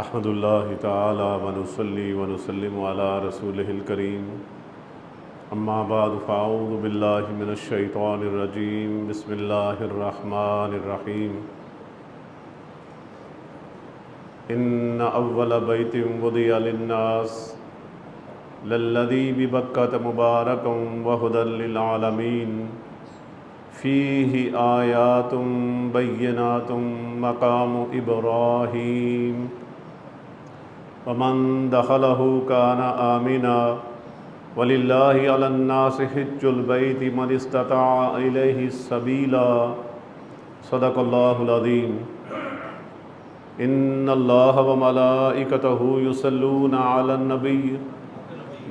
احمد اللہ تعالی ونصلی ونسلم علی رسولہ الکریم اما بعد فاعوذ باللہ من الشیطان الرجیم بسم اللہ الرحمن الرحیم ان اول بیت وضع للناس للذی ببکۃ مبارکا وہدی للعالمین فیہ آیات بینات مقام ابراہیم ومن دخلہ کان آمنا وللہ علی الناس حج البیت من استطاع الیہ سبیلا صدق اللہ العظیم ان اللہ وملائکتہ یصلون علی النبی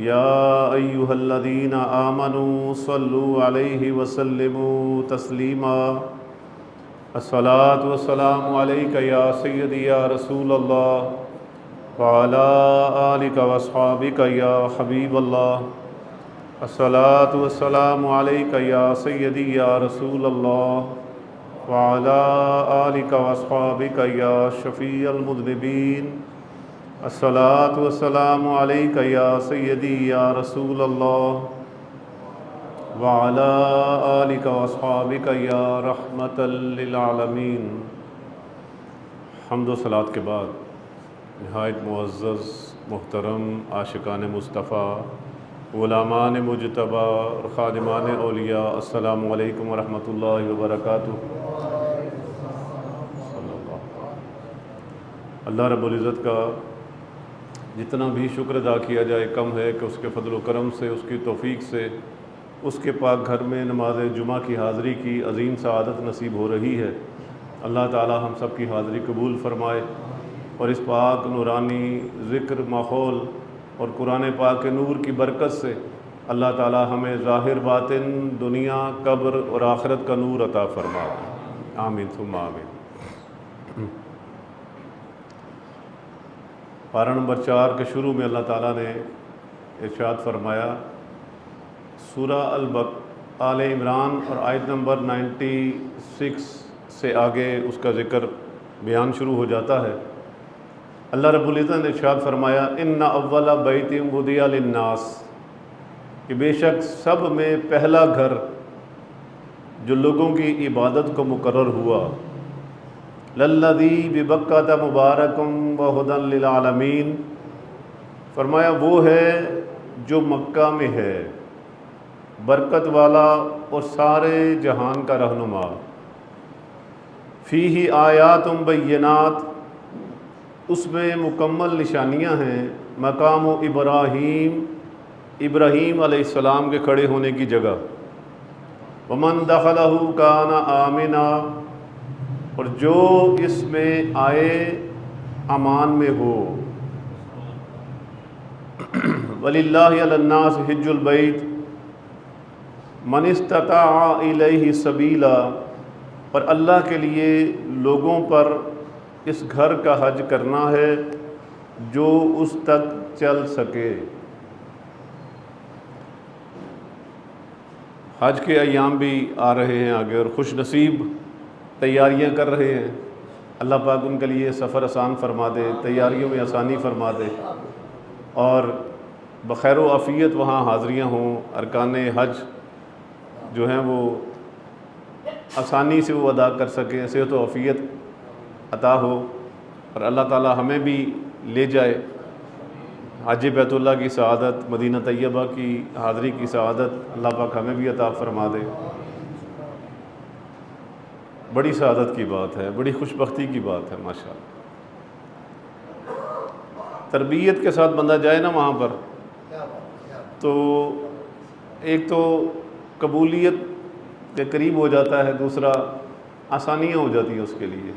یا ایہا الذین آمنوا صلوا علیہ وسلموا تسلیما الصلاۃ والسلام علیک یا سیدی یا رسول اللہ وعلی آلک واصحابک یا حبیب اللہ الصلاۃ والسلام علیک یا سیدی یا رسول اللہ وعلی آلک واصحابک یا شفیع المذنبین الصلاۃ والسلام علیک یا سیدی یا رسول اللہ وعلی آلک واصحابک یا رحمۃ للعالمین۔ حمد و صلاۃ کے بعد نہایت معزز محترم عاشقان مصطفیٰ، غلامان مجتبیٰ اور خادمان اولیاء، السلام علیکم ورحمۃ اللہ وبرکاتہ۔ اللہ رب العزت کا جتنا بھی شکر ادا کیا جائے کم ہے کہ اس کے فضل و کرم سے، اس کی توفیق سے اس کے پاک گھر میں نماز جمعہ کی حاضری کی عظیم سعادت نصیب ہو رہی ہے۔ اللہ تعالی ہم سب کی حاضری قبول فرمائے اور اس پاک نورانی ذکر ماحول اور قرآن پاک کے نور کی برکت سے اللہ تعالی ہمیں ظاہر باطن دنیا قبر اور آخرت کا نور عطا فرمائے، آمین ثم آمین۔ پارہ نمبر 4 کے شروع میں اللہ تعالیٰ نے ارشاد فرمایا، سورہ آل عمران اور آیت نمبر 96 سے آگے اس کا ذکر بیان شروع ہو جاتا ہے۔ اللہ رب العزت نے ارشاد فرمایا، ان اول بیت وضع للناس، کہ بے شک سب میں پہلا گھر جو لوگوں کی عبادت کو مقرر ہوا، للذی ببکۃ مبارکا وہدی للعالمین، فرمایا وہ ہے جو مکہ میں ہے، برکت والا اور سارے جہان کا رہنما، فیہ آیات بینات، اس میں مکمل نشانیاں ہیں، مقام ابراہیم، ابراہیم علیہ السلام کے کھڑے ہونے کی جگہ، ومن دخلہ کان آمنا، اور جو اس میں آئے امان میں ہو، وللہ علی الناس حج البیت من استطاع الیہ سبیلا، اور اللہ کے لیے لوگوں پر اس گھر کا حج کرنا ہے جو اس تک چل سکے۔ حج کے ایام بھی آ رہے ہیں آگے اور خوش نصیب تیاریاں کر رہے ہیں، اللہ پاک ان کے لیے سفر آسان فرما دے، تیاریوں میں آسانی فرما دے اور بخیر و عافیت وہاں حاضریاں ہوں، ارکان حج جو ہیں وہ آسانی سے وہ ادا کر سکیں، صحت و عافیت عطا ہو، اور اللہ تعالی ہمیں بھی لے جائے حج بیت اللہ کی سعادت، مدینہ طیبہ کی حاضری کی سعادت اللہ پاک ہمیں بھی عطا فرما دے۔ بڑی سعادت کی بات ہے، بڑی خوش بختی کی بات ہے ماشاءاللہ۔ تربیت کے ساتھ بندہ جائے نا وہاں پر، تو ایک تو قبولیت کے قریب ہو جاتا ہے، دوسرا آسانیاں ہو جاتی ہیں اس کے لیے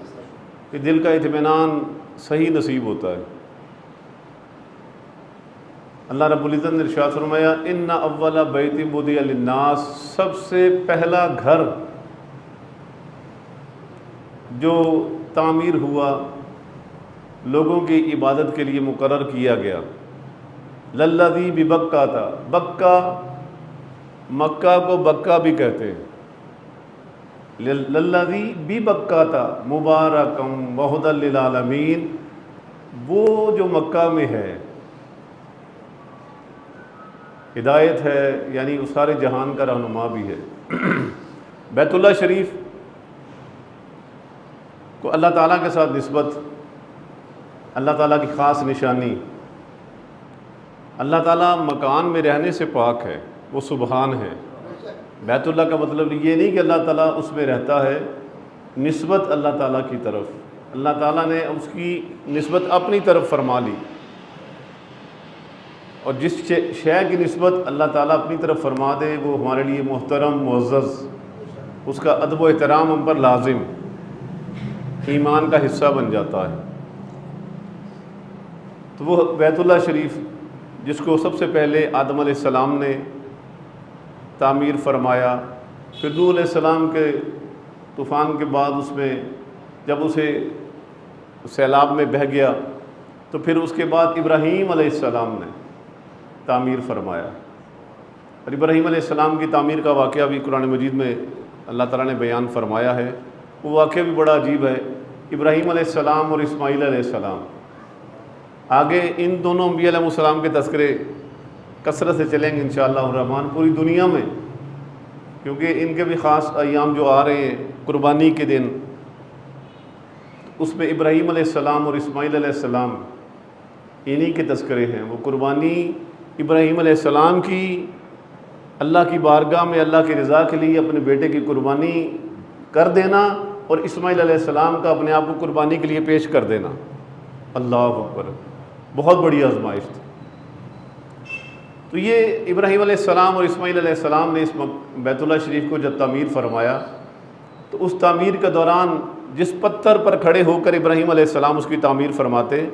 کہ دل کا اطمینان صحیح نصیب ہوتا ہے۔ اللہ رب العزت نے ارشاد فرمایا، ان اول بیت وضع للناس، سب سے پہلا گھر جو تعمیر ہوا، لوگوں کی عبادت کے لیے مقرر کیا گیا، للذی ببکہ تھا، بکہ مکہ کو بکہ بھی کہتے ہیں، للذی ببکہ مبارکم وہدی للعالمین، وہ جو مکہ میں ہے ہدایت ہے، یعنی اس سارے جہان کا رہنما بھی ہے۔ بیت اللہ شریف کو اللہ تعالیٰ کے ساتھ نسبت، اللہ تعالیٰ کی خاص نشانی، اللہ تعالیٰ مکان میں رہنے سے پاک ہے، وہ سبحان ہے۔ بیت اللہ کا مطلب یہ نہیں کہ اللہ تعالیٰ اس میں رہتا ہے، نسبت اللہ تعالیٰ کی طرف، اللہ تعالیٰ نے اس کی نسبت اپنی طرف فرما لی، اور جس شے کی نسبت اللہ تعالیٰ اپنی طرف فرما دے وہ ہمارے لیے محترم، معزز، اس کا ادب و احترام ہم پر لازم، ایمان کا حصہ بن جاتا ہے۔ تو وہ بیت اللہ شریف جس کو سب سے پہلے آدم علیہ السلام نے تعمیر فرمایا، پھر نوح علیہ السلام کے طوفان کے بعد اس میں جب اسے سیلاب میں بہہ گیا تو پھر اس کے بعد ابراہیم علیہ السلام نے تعمیر فرمایا، اور ابراہیم علیہ السلام کی تعمیر کا واقعہ بھی قرآن مجید میں اللہ تعالیٰ نے بیان فرمایا ہے۔ وہ واقعہ بھی بڑا عجیب ہے، ابراہیم علیہ السلام اور اسماعیل علیہ السلام۔ آگے ان دونوں انبیاء علیہ السلام کے تذکرے کثرت سے چلیں گے انشاءاللہ الرحمن پوری دنیا میں، کیونکہ ان کے بھی خاص ایام جو آ رہے ہیں، قربانی کے دن، اس میں ابراہیم علیہ السلام اور اسماعیل علیہ السلام انہی کے تذکرے ہیں۔ وہ قربانی ابراہیم علیہ السلام کی اللہ کی بارگاہ میں اللہ کی رضا کے لیے اپنے بیٹے کی قربانی کر دینا، اور اسماعیل علیہ السلام کا اپنے آپ کو قربانی کے لیے پیش کر دینا۔ اللہ اکبر، بہت بڑی آزمائش تھی۔ تو یہ ابراہیم علیہ السلام اور اسماعیل علیہ السلام نے اس بیت اللہ شریف کو جب تعمیر فرمایا تو اس تعمیر کے دوران جس پتھر پر کھڑے ہو کر ابراہیم علیہ السلام اس کی تعمیر فرماتے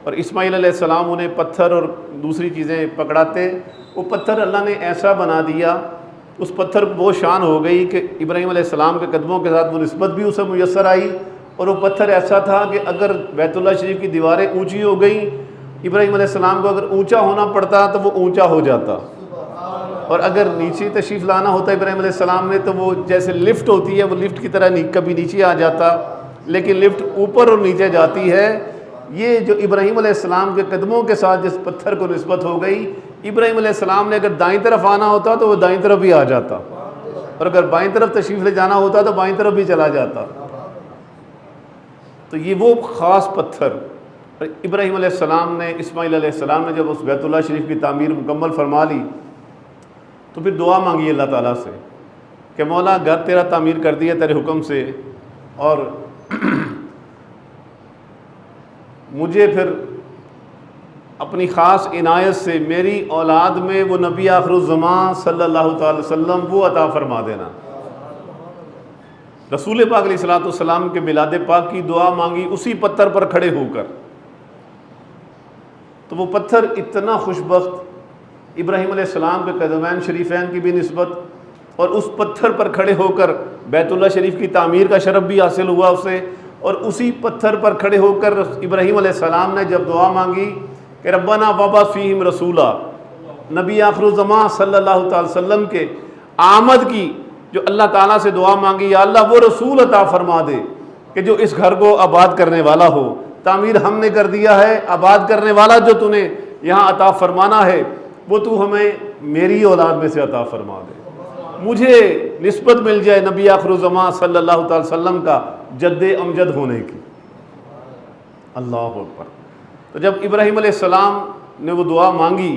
اور اسماعیل علیہ السلام انہیں پتھر اور دوسری چیزیں پکڑاتے، وہ پتھر اللہ نے ایسا بنا دیا، اس پتھر وہ شان ہو گئی کہ ابراہیم علیہ السلام کے قدموں کے ساتھ وہ نسبت بھی اسے میسر آئی، اور وہ پتھر ایسا تھا کہ اگر بیت اللہ شریف کی دیواریں اونچی ہو گئیں، ابراہیم علیہ السلام کو اگر اونچا ہونا پڑتا تو وہ اونچا ہو جاتا، اور اگر نیچے تشریف لانا ہوتا ابراہیم علیہ السلام نے تو وہ جیسے لفٹ ہوتی ہے وہ لفٹ کی طرح کبھی نیچے آ جاتا، لیکن لفٹ اوپر اور نیچے جاتی ہے۔ یہ جو ابراہیم علیہ السلام کے قدموں کے ساتھ جس پتھر کو نسبت ہو گئی، ابراہیم علیہ السلام نے اگر دائیں طرف آنا ہوتا تو وہ دائیں طرف بھی آ جاتا، اور اگر بائیں طرف تشریف لے جانا ہوتا تو بائیں طرف بھی چلا جاتا۔ تو یہ وہ خاص پتھر ابراہیم علیہ السلام نے، اسماعیل علیہ السلام نے جب اس بیت اللہ شریف کی تعمیر مکمل فرما لی تو پھر دعا مانگی اللہ تعالیٰ سے کہ مولا گھر تیرا تعمیر کر دیا تیرے حکم سے، اور مجھے پھر اپنی خاص عنایت سے میری اولاد میں وہ نبی آخر الزمان صلی اللہ تعالی وسلم وہ عطا فرما دینا۔ رسول پاک علیہ الصلوۃ والسلام کے میلاد پاک کی دعا مانگی اسی پتھر پر کھڑے ہو کر، تو وہ پتھر اتنا خوشبخت، ابراہیم علیہ السلام کے قدمین شریفین کی بھی نسبت، اور اس پتھر پر کھڑے ہو کر بیت اللہ شریف کی تعمیر کا شرف بھی حاصل ہوا اسے، اور اسی پتھر پر کھڑے ہو کر ابراہیم علیہ السلام نے جب دعا مانگی کہ ربنا وابعث فیہم رسولا، نبی آخر الزمان صلی اللہ تعالی وسلم کے آمد کی جو اللہ تعالیٰ سے دعا مانگی، یا اللہ وہ رسول عطا فرما دے کہ جو اس گھر کو آباد کرنے والا ہو، تعمیر ہم نے کر دیا ہے، آباد کرنے والا جو تو نے یہاں عطا فرمانا ہے وہ تو ہمیں میری اولاد میں سے عطا فرما دے، مجھے نسبت مل جائے نبی آخر الزمان صلی اللہ تعالی وسلم کا جد امجد ہونے کی۔ اللہ اکبر۔ تو جب ابراہیم علیہ السلام نے وہ دعا مانگی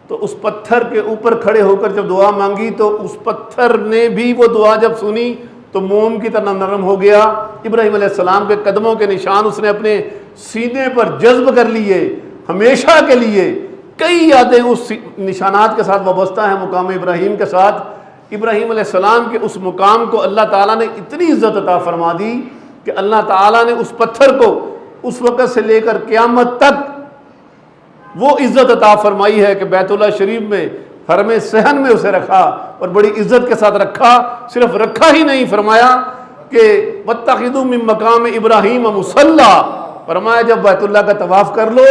تو اس پتھر کے اوپر کھڑے ہو کر جب دعا مانگی تو اس پتھر نے بھی وہ دعا جب سنی تو موم کی طرح نرم ہو گیا۔ ابراہیم علیہ السلام کے قدموں کے نشان اس نے اپنے سینے پر جذب کر لیے ہمیشہ کے لیے۔ کئی یادیں اس نشانات کے ساتھ وابستہ ہیں مقام ابراہیم کے ساتھ۔ ابراہیم علیہ السلام کے اس مقام کو اللہ تعالیٰ نے اتنی عزت عطا فرما دی کہ اللہ تعالیٰ نے اس پتھر کو اس وقت سے لے کر قیامت تک وہ عزت عطا فرمائی ہے کہ بیت اللہ شریف میں حرم صحن میں اسے رکھا، اور بڑی عزت کے ساتھ رکھا۔ صرف رکھا ہی نہیں، فرمایا کہ واتخذوا من مقام ابراہیم مصلی، فرمایا جب بیت اللہ کا طواف کر لو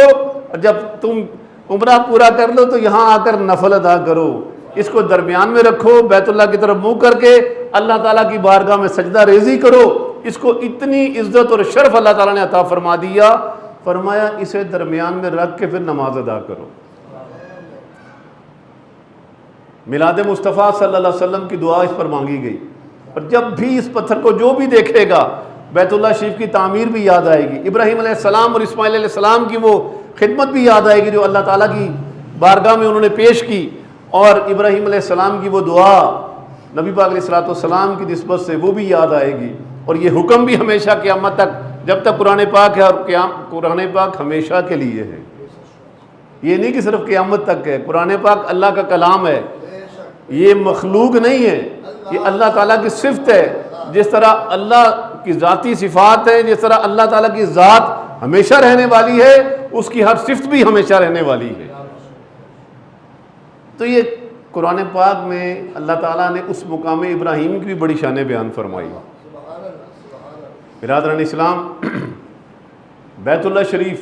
اور جب تم عمرہ پورا کر لو تو یہاں آ کر نفل ادا کرو، اس کو درمیان میں رکھو، بیت اللہ کی طرف منہ کر کے اللہ تعالیٰ کی بارگاہ میں سجدہ ریزی کرو۔ اس کو اتنی عزت اور شرف اللہ تعالیٰ نے عطا فرما دیا۔ فرمایا اسے درمیان میں رکھ کے پھر نماز ادا کرو۔ میلاد مصطفیٰ صلی اللہ علیہ وسلم کی دعا اس پر مانگی گئی، اور جب بھی اس پتھر کو جو بھی دیکھے گا بیت اللہ شریف کی تعمیر بھی یاد آئے گی، ابراہیم علیہ السلام اور اسماعیل علیہ السلام کی وہ خدمت بھی یاد آئے گی جو اللہ تعالیٰ کی بارگاہ میں انہوں نے پیش کی، اور ابراہیم علیہ السلام کی وہ دعا نبی پاک علیہ الصلوۃ والسلام کی نسبت سے وہ بھی یاد آئے گی۔ اور یہ حکم بھی ہمیشہ قیامت تک، جب تک قرآن پاک ہے، اور قرآن پاک ہمیشہ کے لیے ہے، یہ نہیں کہ صرف قیامت تک ہے۔ قرآن پاک اللہ کا کلام ہے، یہ مخلوق نہیں ہے، یہ اللہ تعالیٰ کی صفت ہے۔ جس طرح اللہ کی ذاتی صفات ہے، جس طرح اللہ تعالیٰ کی ذات ہمیشہ رہنے والی ہے، اس کی ہر صفت بھی ہمیشہ رہنے والی ہے۔ تو یہ قرآن پاک میں اللہ تعالیٰ نے اس مقام ابراہیم کی بھی بڑی شان بیان فرمائی۔ برادران اسلام، بیت اللہ شریف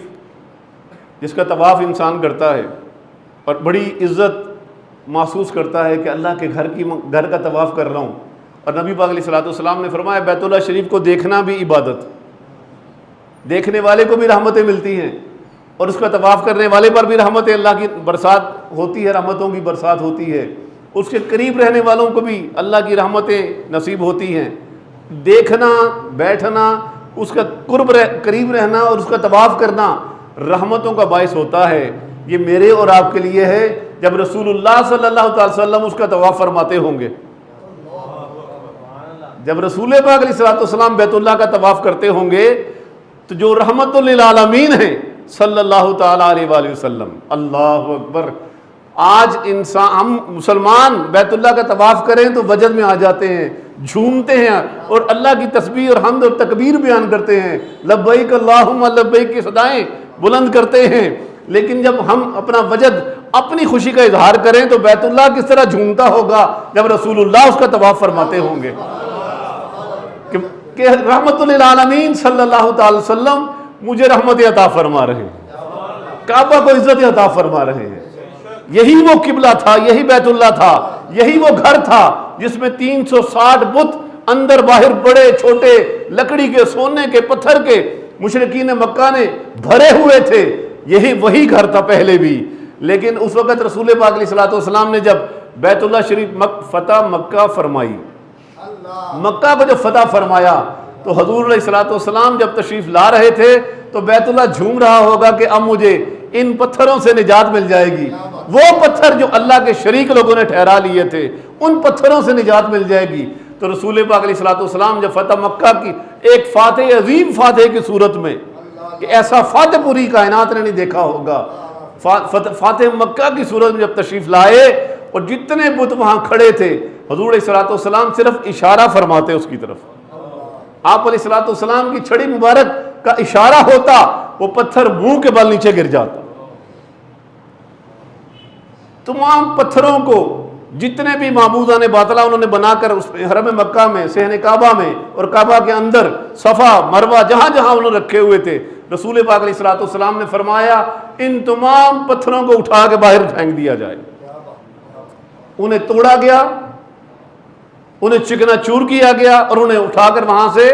جس کا طواف انسان کرتا ہے اور بڑی عزت محسوس کرتا ہے کہ اللہ کے گھر کا طواف کر رہا ہوں، اور نبی پاک علیہ الصلوۃ والسلام نے فرمایا بیت اللہ شریف کو دیکھنا بھی عبادت، دیکھنے والے کو بھی رحمتیں ملتی ہیں، اور اس کا طواف کرنے والے پر بھی رحمتیں، اللہ کی برسات ہوتی ہے، رحمتوں کی برسات ہوتی ہے، اس کے قریب رہنے والوں کو بھی اللہ کی رحمتیں نصیب ہوتی ہیں۔ دیکھنا، بیٹھنا، اس کا قریب رہنا اور اس کا طواف کرنا رحمتوں کا باعث ہوتا ہے۔ یہ میرے اور آپ کے لیے ہے جب رسول اللہ صلی اللہ تعالی وسلم اس کا طواف فرماتے ہوں گے، جب رسول پاک علیہ الصلوۃ والسلام بیت اللہ کا طواف کرتے ہوں گے، تو جو رحمت للعالمین ہیں صلی اللہ تعالیٰ علیہ وآلہ وسلم، اللہ اکبر۔ آج ہم مسلمان بیت اللہ کا طواف کریں تو وجد میں آ جاتے ہیں، جھومتے ہیں اور اللہ کی تسبیح اور حمد اور تکبیر بیان کرتے ہیں، لبیک اللہم لبیک کی صدائیں بلند کرتے ہیں، لیکن جب ہم اپنا وجد، اپنی خوشی کا اظہار کریں تو بیت اللہ کس طرح جھومتا ہوگا جب رسول اللہ اس کا طواف فرماتے ہوں گے کہ رحمت للعالمین صلی اللہ تعالی وسلم مجھے رحمت عطا فرما رہے ہیں، کعبہ کو عزت عطا فرما رہے ہیں۔ یہی وہ قبلہ تھا، یہی بیت اللہ تھا، یہی وہ گھر تھا جس میں 360 بت اندر باہر، بڑے چھوٹے، لکڑی کے، سونے کے، پتھر کے، مشرکین مکہ نے بھرے ہوئے تھے۔ یہی وہی گھر تھا پہلے بھی، لیکن اس وقت رسول پاک علیہ الصلوۃ والسلام نے جب بیت اللہ شریف فتح مکہ فرمائی، مکہ کو جب فتح فرمایا، تو حضور علیہ الصلوۃ والسلام جب تشریف لا رہے تھے تو بیت اللہ جھوم رہا ہوگا کہ اب مجھے ان پتھروں سے نجات مل جائے گی۔ وہ پتھر جو اللہ کے شریک لوگوں نے ٹھہرا لیے تھے، ان پتھروں سے نجات مل جائے گی۔ تو رسول پاک علیہ الصلوۃ والسلام جب فتح مکہ کی ایک فاتح، عظیم فاتح کی صورت میں، کہ ایسا فاتح پوری کائنات نے نہیں دیکھا ہوگا، فاتح مکہ کی صورت میں جب تشریف لائے اور جتنے بت وہاں کھڑے تھے، حضور علیہ الصلوۃ والسلام صرف اشارہ فرماتے اس کی طرف، آپ علیہ الصلوۃ والسلام کی چھڑی مبارک کا اشارہ ہوتا، وہ پتھر منہ کے بل نیچے گر جاتا۔ تمام پتھروں کو جتنے بھی معبودان باطلہ انہوں نے بنا کر اس حرم مکہ میں، صحن کعبہ میں اور کعبہ کے اندر صفا مروہ جہاں جہاں انہوں نے رکھے ہوئے تھے، رسول پاک علیہ الصلوۃ والسلام نے فرمایا ان تمام پتھروں کو اٹھا کے باہر پھینک دیا جائے۔ انہیں توڑا گیا، انہیں چکنا چور کیا گیا اور انہیں اٹھا کر وہاں سے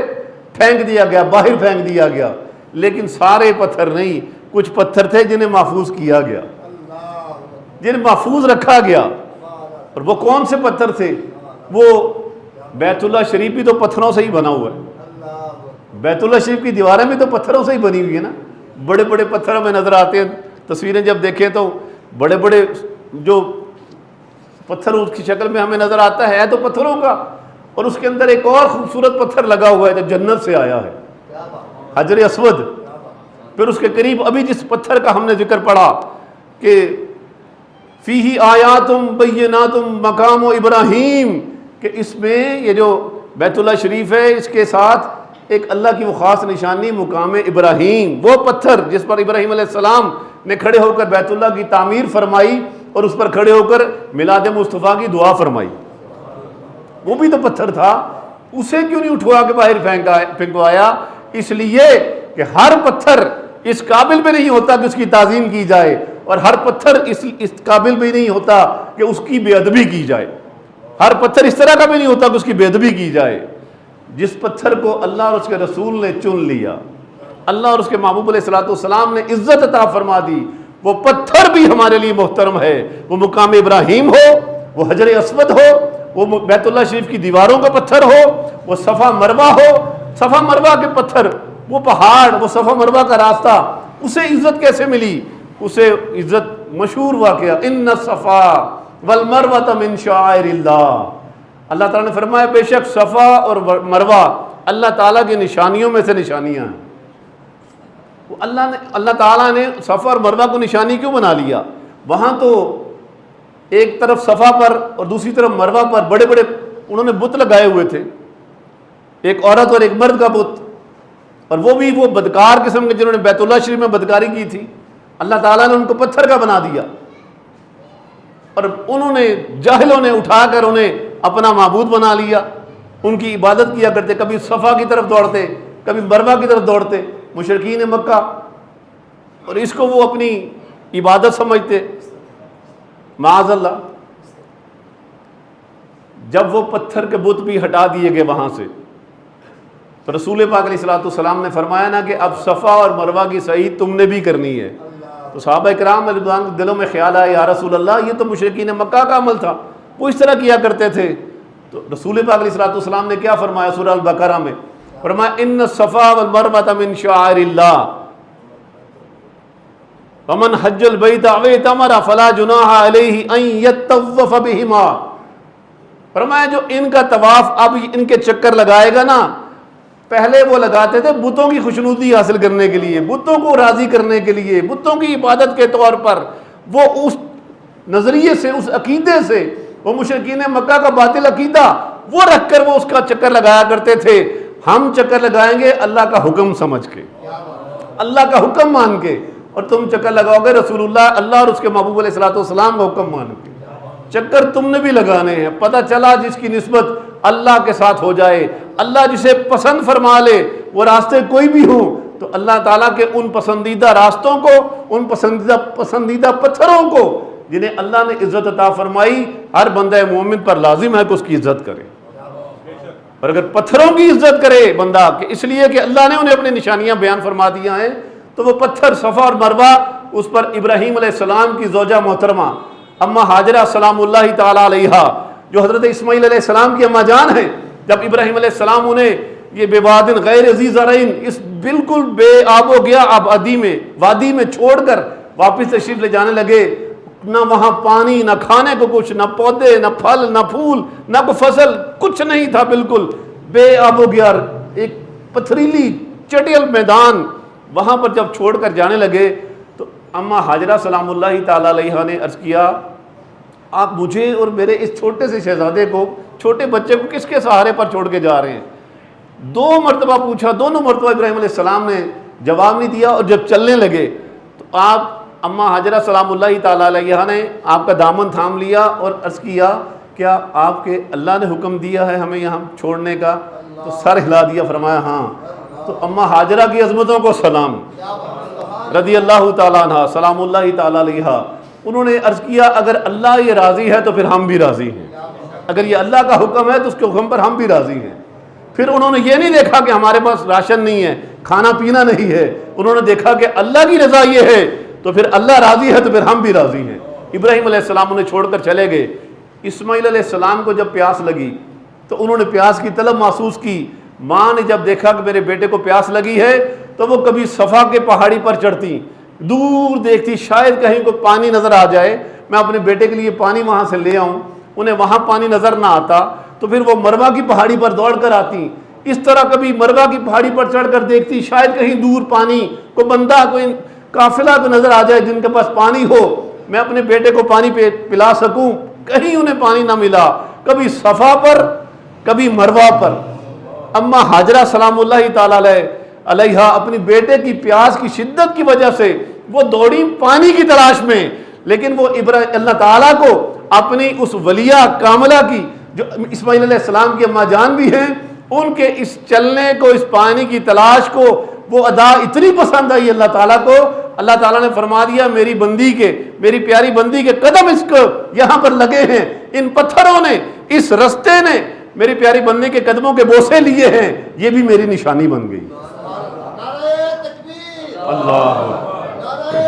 پھینک دیا گیا، باہر پھینک دیا گیا۔ لیکن سارے پتھر نہیں، کچھ پتھر تھے جنہیں محفوظ کیا گیا، جنہیں محفوظ رکھا گیا۔ اور وہ کون سے پتھر تھے؟ وہ بیت اللہ شریف بھی تو پتھروں سے ہی بنا ہوا ہے، بیت اللہ شریف کی دیواریں بھی تو پتھروں سے ہی بنی ہوئی ہے نا، بڑے بڑے پتھر ہمیں نظر آتے ہیں، تصویریں جب دیکھیں تو بڑے بڑے جو پتھر اس کی شکل میں ہمیں نظر آتا ہے تو پتھروں کا، اور اس کے اندر ایک اور خوبصورت پتھر لگا ہوا ہے جو جنت سے آیا ہے، حجر اسود۔ پھر اس کے قریب ابھی جس پتھر کا ہم نے ذکر پڑھا کہ فیہ آیاتم بیناتم مقام ابراہیم، کہ اس میں یہ جو بیت اللہ شریف ہے اس کے ساتھ ایک اللہ کی وہ خاص نشانی مقام ابراہیم، وہ پتھر جس پر ابراہیم علیہ السلام نے کھڑے ہو کر بیت اللہ کی تعمیر فرمائی اور اس پر کھڑے ہو کر میلاد مصطفیٰ کی دعا فرمائی، وہ بھی تو پتھر تھا، اسے کیوں نہیں اٹھوا کے باہر پھینکوایا؟ اس لیے کہ ہر پتھر اس قابل بھی نہیں ہوتا کہ اس کی تعظیم کی جائے، اور ہر پتھر اس قابل بھی نہیں ہوتا کہ اس کی بے ادبی کی جائے، ہر پتھر اس طرح کا بھی نہیں ہوتا کہ اس کی بے ادبی کی جائے۔ جس پتھر کو اللہ اور اس کے رسول نے چن لیا، اللہ اور اس کے محبوب علیہ الصلوۃ والسلام نے عزت عطا فرما دی، وہ پتھر بھی ہمارے لیے محترم ہے، وہ مقام ابراہیم ہو، وہ حجر اسود ہو، وہ بیت اللہ شریف کی دیواروں کا پتھر ہو، وہ صفا مروہ ہو، صفا مروہ کے پتھر، وہ پہاڑ، وہ صفا مروہ کا راستہ، اسے عزت کیسے ملی؟ اسے عزت مشہور واقعہ ان الصفا والمروہ من شعائر اللہ، اللہ تعالیٰ نے فرمایا بے شک صفا اور مروہ اللہ تعالیٰ کی نشانیوں میں سے نشانیاں ہیں۔ اللہ تعالیٰ نے صفا اور مروہ کو نشانی کیوں بنا لیا؟ وہاں تو ایک طرف صفا پر اور دوسری طرف مروہ پر بڑے بڑے انہوں نے بت لگائے ہوئے تھے، ایک عورت اور ایک مرد کا بت، اور وہ بھی وہ بدکار قسم کے جنہوں نے بیت اللہ شریف میں بدکاری کی تھی، اللہ تعالیٰ نے ان کو پتھر کا بنا دیا، اور انہوں نے جاہلوں نے اٹھا کر انہیں اپنا معبود بنا لیا، ان کی عبادت کیا کرتے، کبھی صفا کی طرف دوڑتے کبھی مروہ کی طرف دوڑتے مشرکین مکہ، اور اس کو وہ اپنی عبادت سمجھتے۔ معاذ اللہ، جب وہ پتھر کے بت بھی ہٹا دیے گئے وہاں سے، تو رسول پاک علیہ الصلوۃ والسلام نے فرمایا نا کہ اب صفا اور مروہ کی صحیح تم نے بھی کرنی ہے۔ تو صحابہ کرام رضوان کے دلوں میں خیال آیا یا رسول اللہ یہ تو مشرکین مکہ کا عمل تھا، وہ اس طرح کیا کرتے تھے۔ تو رسول پاک علیہ الصلوۃ والسلام نے کیا فرمایا سورہ البقرہ میں؟ فرمایا ان الصفا والمروہ من شعائر اللہ ومن حج البیت او اعتمر فلا جناح علیہ ان یطوف بہما۔ فرمایا جو ان کا طواف اب ان کے چکر لگائے گا نا، پہلے وہ لگاتے تھے بتوں کی خوشنودی حاصل کرنے کے لیے، بتوں کو راضی کرنے کے لیے، بتوں کی عبادت کے طور پر، وہ اس نظریے سے، اس عقیدے سے، وہ مشرکین مکہ کا باطل عقیدہ وہ رکھ کر وہ اس کا چکر لگایا کرتے تھے۔ ہم چکر لگائیں گے اللہ کا حکم سمجھ کے، اللہ کا حکم مان کے، اور تم چکر لگاؤ گے رسول اللہ اور اس کے محبوب علیہ الصلوۃ والسلام کا حکم مان کے۔ چکر تم نے بھی لگانے ہیں، پتہ چلا جس کی نسبت اللہ کے ساتھ ہو جائے، اللہ جسے پسند فرما لے، وہ راستے کوئی بھی ہوں، تو اللہ تعالیٰ کے ان پسندیدہ راستوں کو، ان پسندیدہ پتھروں کو جنہیں اللہ نے عزت عطا فرمائی، ہر بندہ مومن پر لازم ہے کہ اس کی عزت کرے۔ اور اگر پتھروں کی عزت کرے بندہ کہ اس لیے کہ اللہ نے انہیں اپنی نشانیاں بیان فرما دیا ہیں، تو وہ پتھر صفا اور مروہ، اس پر ابراہیم علیہ السلام کی زوجہ محترمہ اما ہاجرہ سلام اللہ تعالی علیہا، جو حضرت اسماعیل علیہ السلام کی اما جان ہیں، جب ابراہیم علیہ السلام انہیں یہ بے وادن غیر ذی زرعین، اس بالکل بے آب و گیا آبادی میں، وادی میں چھوڑ کر واپس تشریف لے جانے لگے، نہ وہاں پانی، نہ کھانے کو کچھ، نہ پودے، نہ پھل، نہ پھول، نہ کوئی فصل، کچھ نہیں تھا، بالکل بے آب و گیا، ایک پتھریلی چٹیل میدان، وہاں پر جب چھوڑ کر جانے لگے تو اما ہاجرہ سلام اللہ تعالی علیہا نے عرض کیا آپ مجھے اور میرے اس چھوٹے سے شہزادے کو، چھوٹے بچے کو کس کے سہارے پر چھوڑ کے جا رہے ہیں؟ 2 مرتبہ پوچھا، دونوں مرتبہ ابراہیم علیہ السلام نے جواب نہیں دیا، اور جب چلنے لگے تو آپ اما ہاجرہ سلام اللہ تعالی علیہا نے آپ کا دامن تھام لیا اور عرض کیا کیا آپ کے اللہ نے حکم دیا ہے ہمیں یہاں چھوڑنے کا؟ تو سر ہلا دیا، فرمایا ہاں۔ تو اما ہاجرہ کی عظمتوں کو سلام، رضی اللہ تعالیٰ عنہ، سلام اللہ تعالی علیہا، انہوں نے عرض کیا اگر اللہ یہ راضی ہے تو پھر ہم بھی راضی ہیں، اگر یہ اللہ کا حکم ہے تو اس کے حکم پر ہم بھی راضی ہیں۔ پھر انہوں نے یہ نہیں دیکھا کہ ہمارے پاس راشن نہیں ہے، کھانا پینا نہیں ہے، انہوں نے دیکھا کہ اللہ کی رضا یہ ہے تو پھر اللہ راضی ہے تو پھر ہم بھی راضی ہیں۔ ابراہیم علیہ السلام انہیں چھوڑ کر چلے گئے۔ اسماعیل علیہ السلام کو جب پیاس لگی تو انہوں نے پیاس کی طلب محسوس کی۔ ماں نے جب دیکھا کہ میرے بیٹے کو پیاس لگی ہے تو وہ کبھی صفا کے پہاڑی پر چڑھتی، دور دیکھتی شاید کہیں کو پانی نظر آ جائے، میں اپنے بیٹے کے لیے پانی وہاں سے لے آؤں، انہیں وہاں پانی نظر نہ آتا تو پھر وہ مروہ کی پہاڑی پر دوڑ کر آتی، اس طرح کبھی مروہ کی پہاڑی پر چڑھ کر دیکھتی شاید کہیں دور پانی، کوئی بندہ، کوئی قافلہ کو نظر آ جائے جن کے پاس پانی ہو، میں اپنے بیٹے کو پانی پلا سکوں، کہیں انہیں پانی نہ ملا، کبھی صفا پر کبھی مروہ پر۔ اما ہاجرہ سلام اللہ تعالی علیہا اپنی بیٹے کی پیاس کی شدت کی وجہ سے وہ دوڑی پانی کی تلاش میں، لیکن وہ اللہ تعالیٰ کو اپنی اس ولیہ کاملہ کی جو اسماعیل علیہ السلام کی اما جان بھی ہیں، ان کے اس چلنے کو، اس پانی کی تلاش کو، وہ ادا اتنی پسند آئی اللہ تعالیٰ کو، اللہ تعالیٰ نے فرما دیا میری بندی کے، میری پیاری بندی کے قدم اس کو یہاں پر لگے ہیں، ان پتھروں نے، اس رستے نے میری پیاری بندی کے قدموں کے بوسے لیے ہیں، یہ بھی میری نشانی بن گئی۔ اللہ نعرہ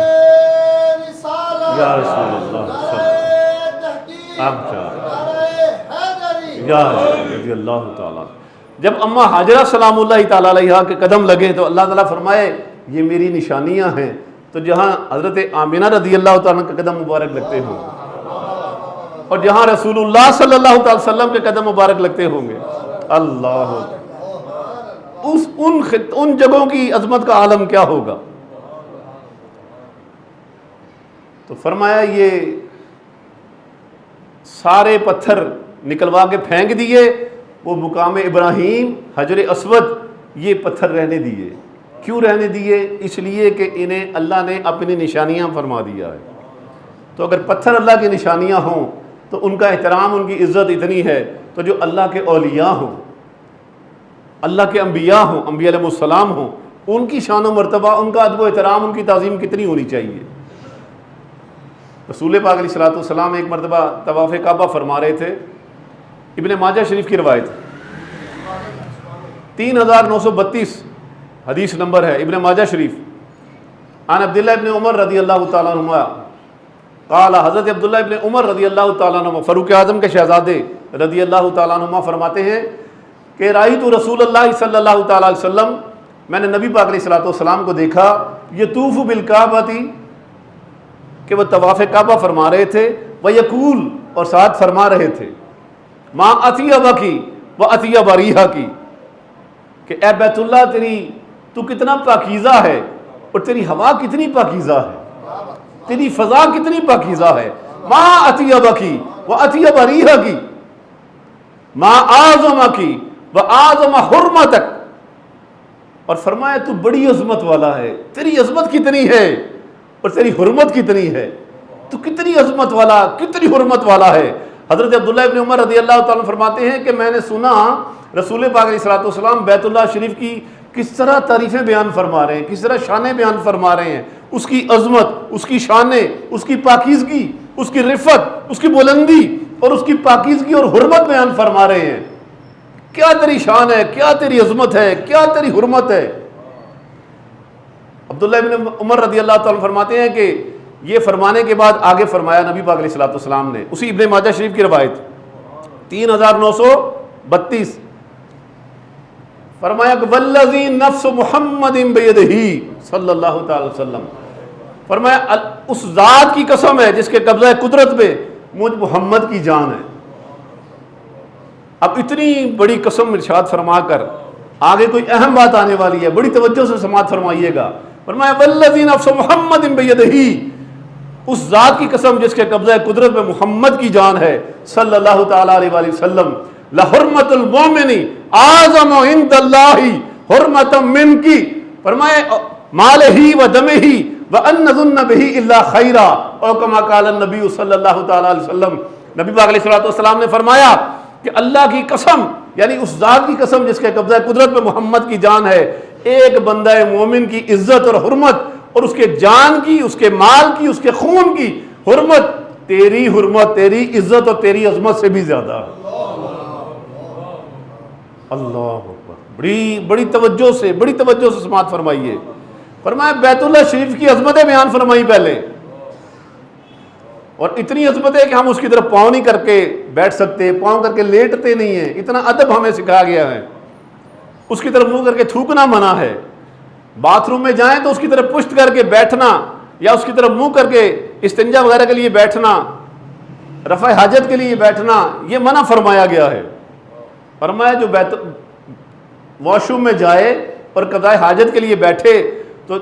رسالت، یا رسول اللہ نعرہ تحقیق، آپ چاہ نعرہ حیدری۔ یا رضی اللہ تعالیٰ۔ جب اماں حاجرہ سلام اللہ تعالیٰ علیہا کے قدم لگے تو اللہ تعالیٰ فرمائے یہ میری نشانیاں ہیں، تو جہاں حضرت آمینہ رضی اللہ تعالیٰ کے قدم مبارک لگتے ہوں اور جہاں رسول اللہ صلی اللہ تعالی وسلم کے قدم مبارک لگتے ہوں گے، اللہ ان جگہوں کی عظمت کا عالم کیا ہوگا۔ تو فرمایا یہ سارے پتھر نکلوا کے پھینک دیے، وہ مقام ابراہیم حجر اسود یہ پتھر رہنے دیے۔ کیوں رہنے دیے؟ اس لیے کہ انہیں اللہ نے اپنی نشانیاں فرما دیا ہے۔ تو اگر پتھر اللہ کی نشانیاں ہوں تو ان کا احترام، ان کی عزت اتنی ہے، تو جو اللہ کے اولیاء ہوں، اللہ کے انبیاء ہوں، انبیاء علیہ السلام ہوں، ان کی شان و مرتبہ، ان کا ادب و احترام، ان کی تعظیم کتنی ہونی چاہیے۔ رسول پاک علیہ السلام ایک مرتبہ طواف کعبہ فرما رہے تھے، ابن ماجہ شریف کی روایت 3932 حدیث نمبر ہے، ابن ماجہ شریف۔ عن عبداللہ ابن عمر رضی اللہ تعالیٰ عنہ قال، حضرت عبداللہ ابن عمر رضی اللہ تعالیٰ عنہ فاروق اعظم کے شہزادے رضی اللہ تعالیٰ عنہ فرماتے ہیں کہ رأیت رسول اللہ صلی اللہ تعالیٰ علیہ وسلم، میں نے نبی پاک علیہ السلام کو دیکھا، یطوف بالکعبۃ، کہ وہ طواف کعبہ فرما رہے تھے، ویقول، اور ساتھ فرما رہے تھے، ما اطیبک و اطیب ریحک، کہ اے بیت اللہ تو کتنا پاکیزہ ہے اور تیری ہوا کتنی پاکیزہ ہے، تیری فضا کتنی پاکیزہ ہے۔ ما اطیبک و اطیب ریحک ما اعظمک و اعظم حرمتک، اور فرمایا تو بڑی عظمت والا ہے، تیری عظمت کتنی ہے اور تیری حرمت کتنی ہے، تو کتنی عظمت والا، کتنی حرمت والا ہے۔ حضرت عبداللہ ابن عمر رضی اللہ تعالیٰ فرماتے ہیں کہ میں نے سنا رسول پاک علیہ السلام بیت اللہ شریف کی کس طرح تعریفیں بیان فرما رہے ہیں، کس طرح شانیں بیان فرما رہے ہیں، اس کی عظمت، اس کی شانیں، اس کی پاکیزگی، اس کی رفت، اس کی بلندی اور اس کی پاکیزگی اور حرمت بیان فرما رہے ہیں۔ کیا تیری شان ہے، کیا تیری عظمت ہے، کیا تیری حرمت ہے۔ عبداللہ ابن عمر رضی اللہ تعالیٰ فرماتے ہیں کہ یہ فرمانے کے بعد آگے فرمایا نبی پاک علیہ السلام نے، اسی ابن ماجہ شریف کی روایت 3932، فرمایا کہ والذی نفس محمد بیدہ صلی اللہ تعالی وسلم، فرمایا اس ذات کی قسم ہے جس کے قبضہ قدرت پہ مجھ محمد کی جان ہے۔ اب اتنی بڑی قسم ارشاد فرما کر آگے کوئی اہم بات آنے والی ہے، بڑی توجہ سے سماعت فرمائیے گا۔ فرمایا والذی نفس محمد بیدہ، اس ذات کی قسم جس کے قبضہ قدرت میں محمد کی جان ہے صلی اللہ تعالیٰ علیہ وآلہ وسلم، لحرمت المومن اعظم عند اللہ حرمتا من کی، فرمایا مالہ و دمہ و ان نظن بہ الا خیرا، او کما قال النبی صلی اللہ تعالیٰ علیہ وسلم، نبی پاک علیہ السلام نے فرمایا کہ اللہ کی قسم، یعنی اس ذات کی قسم جس کے قبضہ قدرت میں محمد کی جان ہے، ایک بندہ مومن کی عزت اور حرمت اور اس کے جان کی، اس کے مال کی، اس کے خون کی حرمت تیری حرمت، تیری عزت اور تیری عظمت سے بھی زیادہ ہے۔ اللہ اکبر، بڑی توجہ سے سماعت فرمائیے۔ فرمایا بیت اللہ شریف کی عظمتیں بیان فرمائی پہلے، اور اتنی عظمت ہے کہ ہم اس کی طرف پاؤں نہیں کر کے بیٹھ سکتے، پاؤں کر کے لیٹتے نہیں ہیں، اتنا ادب ہمیں سکھایا گیا ہے۔ اس کی طرف منہ کر کے تھوکنا منع ہے، باتھ روم میں جائیں تو اس کی طرف پشت کر کے بیٹھنا یا اس کی طرف منہ کر کے استنجا وغیرہ کے لیے بیٹھنا، رفع حاجت کے لیے بیٹھنا، یہ منع فرمایا گیا ہے۔ فرمایا جو واش روم میں جائے اور قضاء حاجت کے لیے بیٹھے تو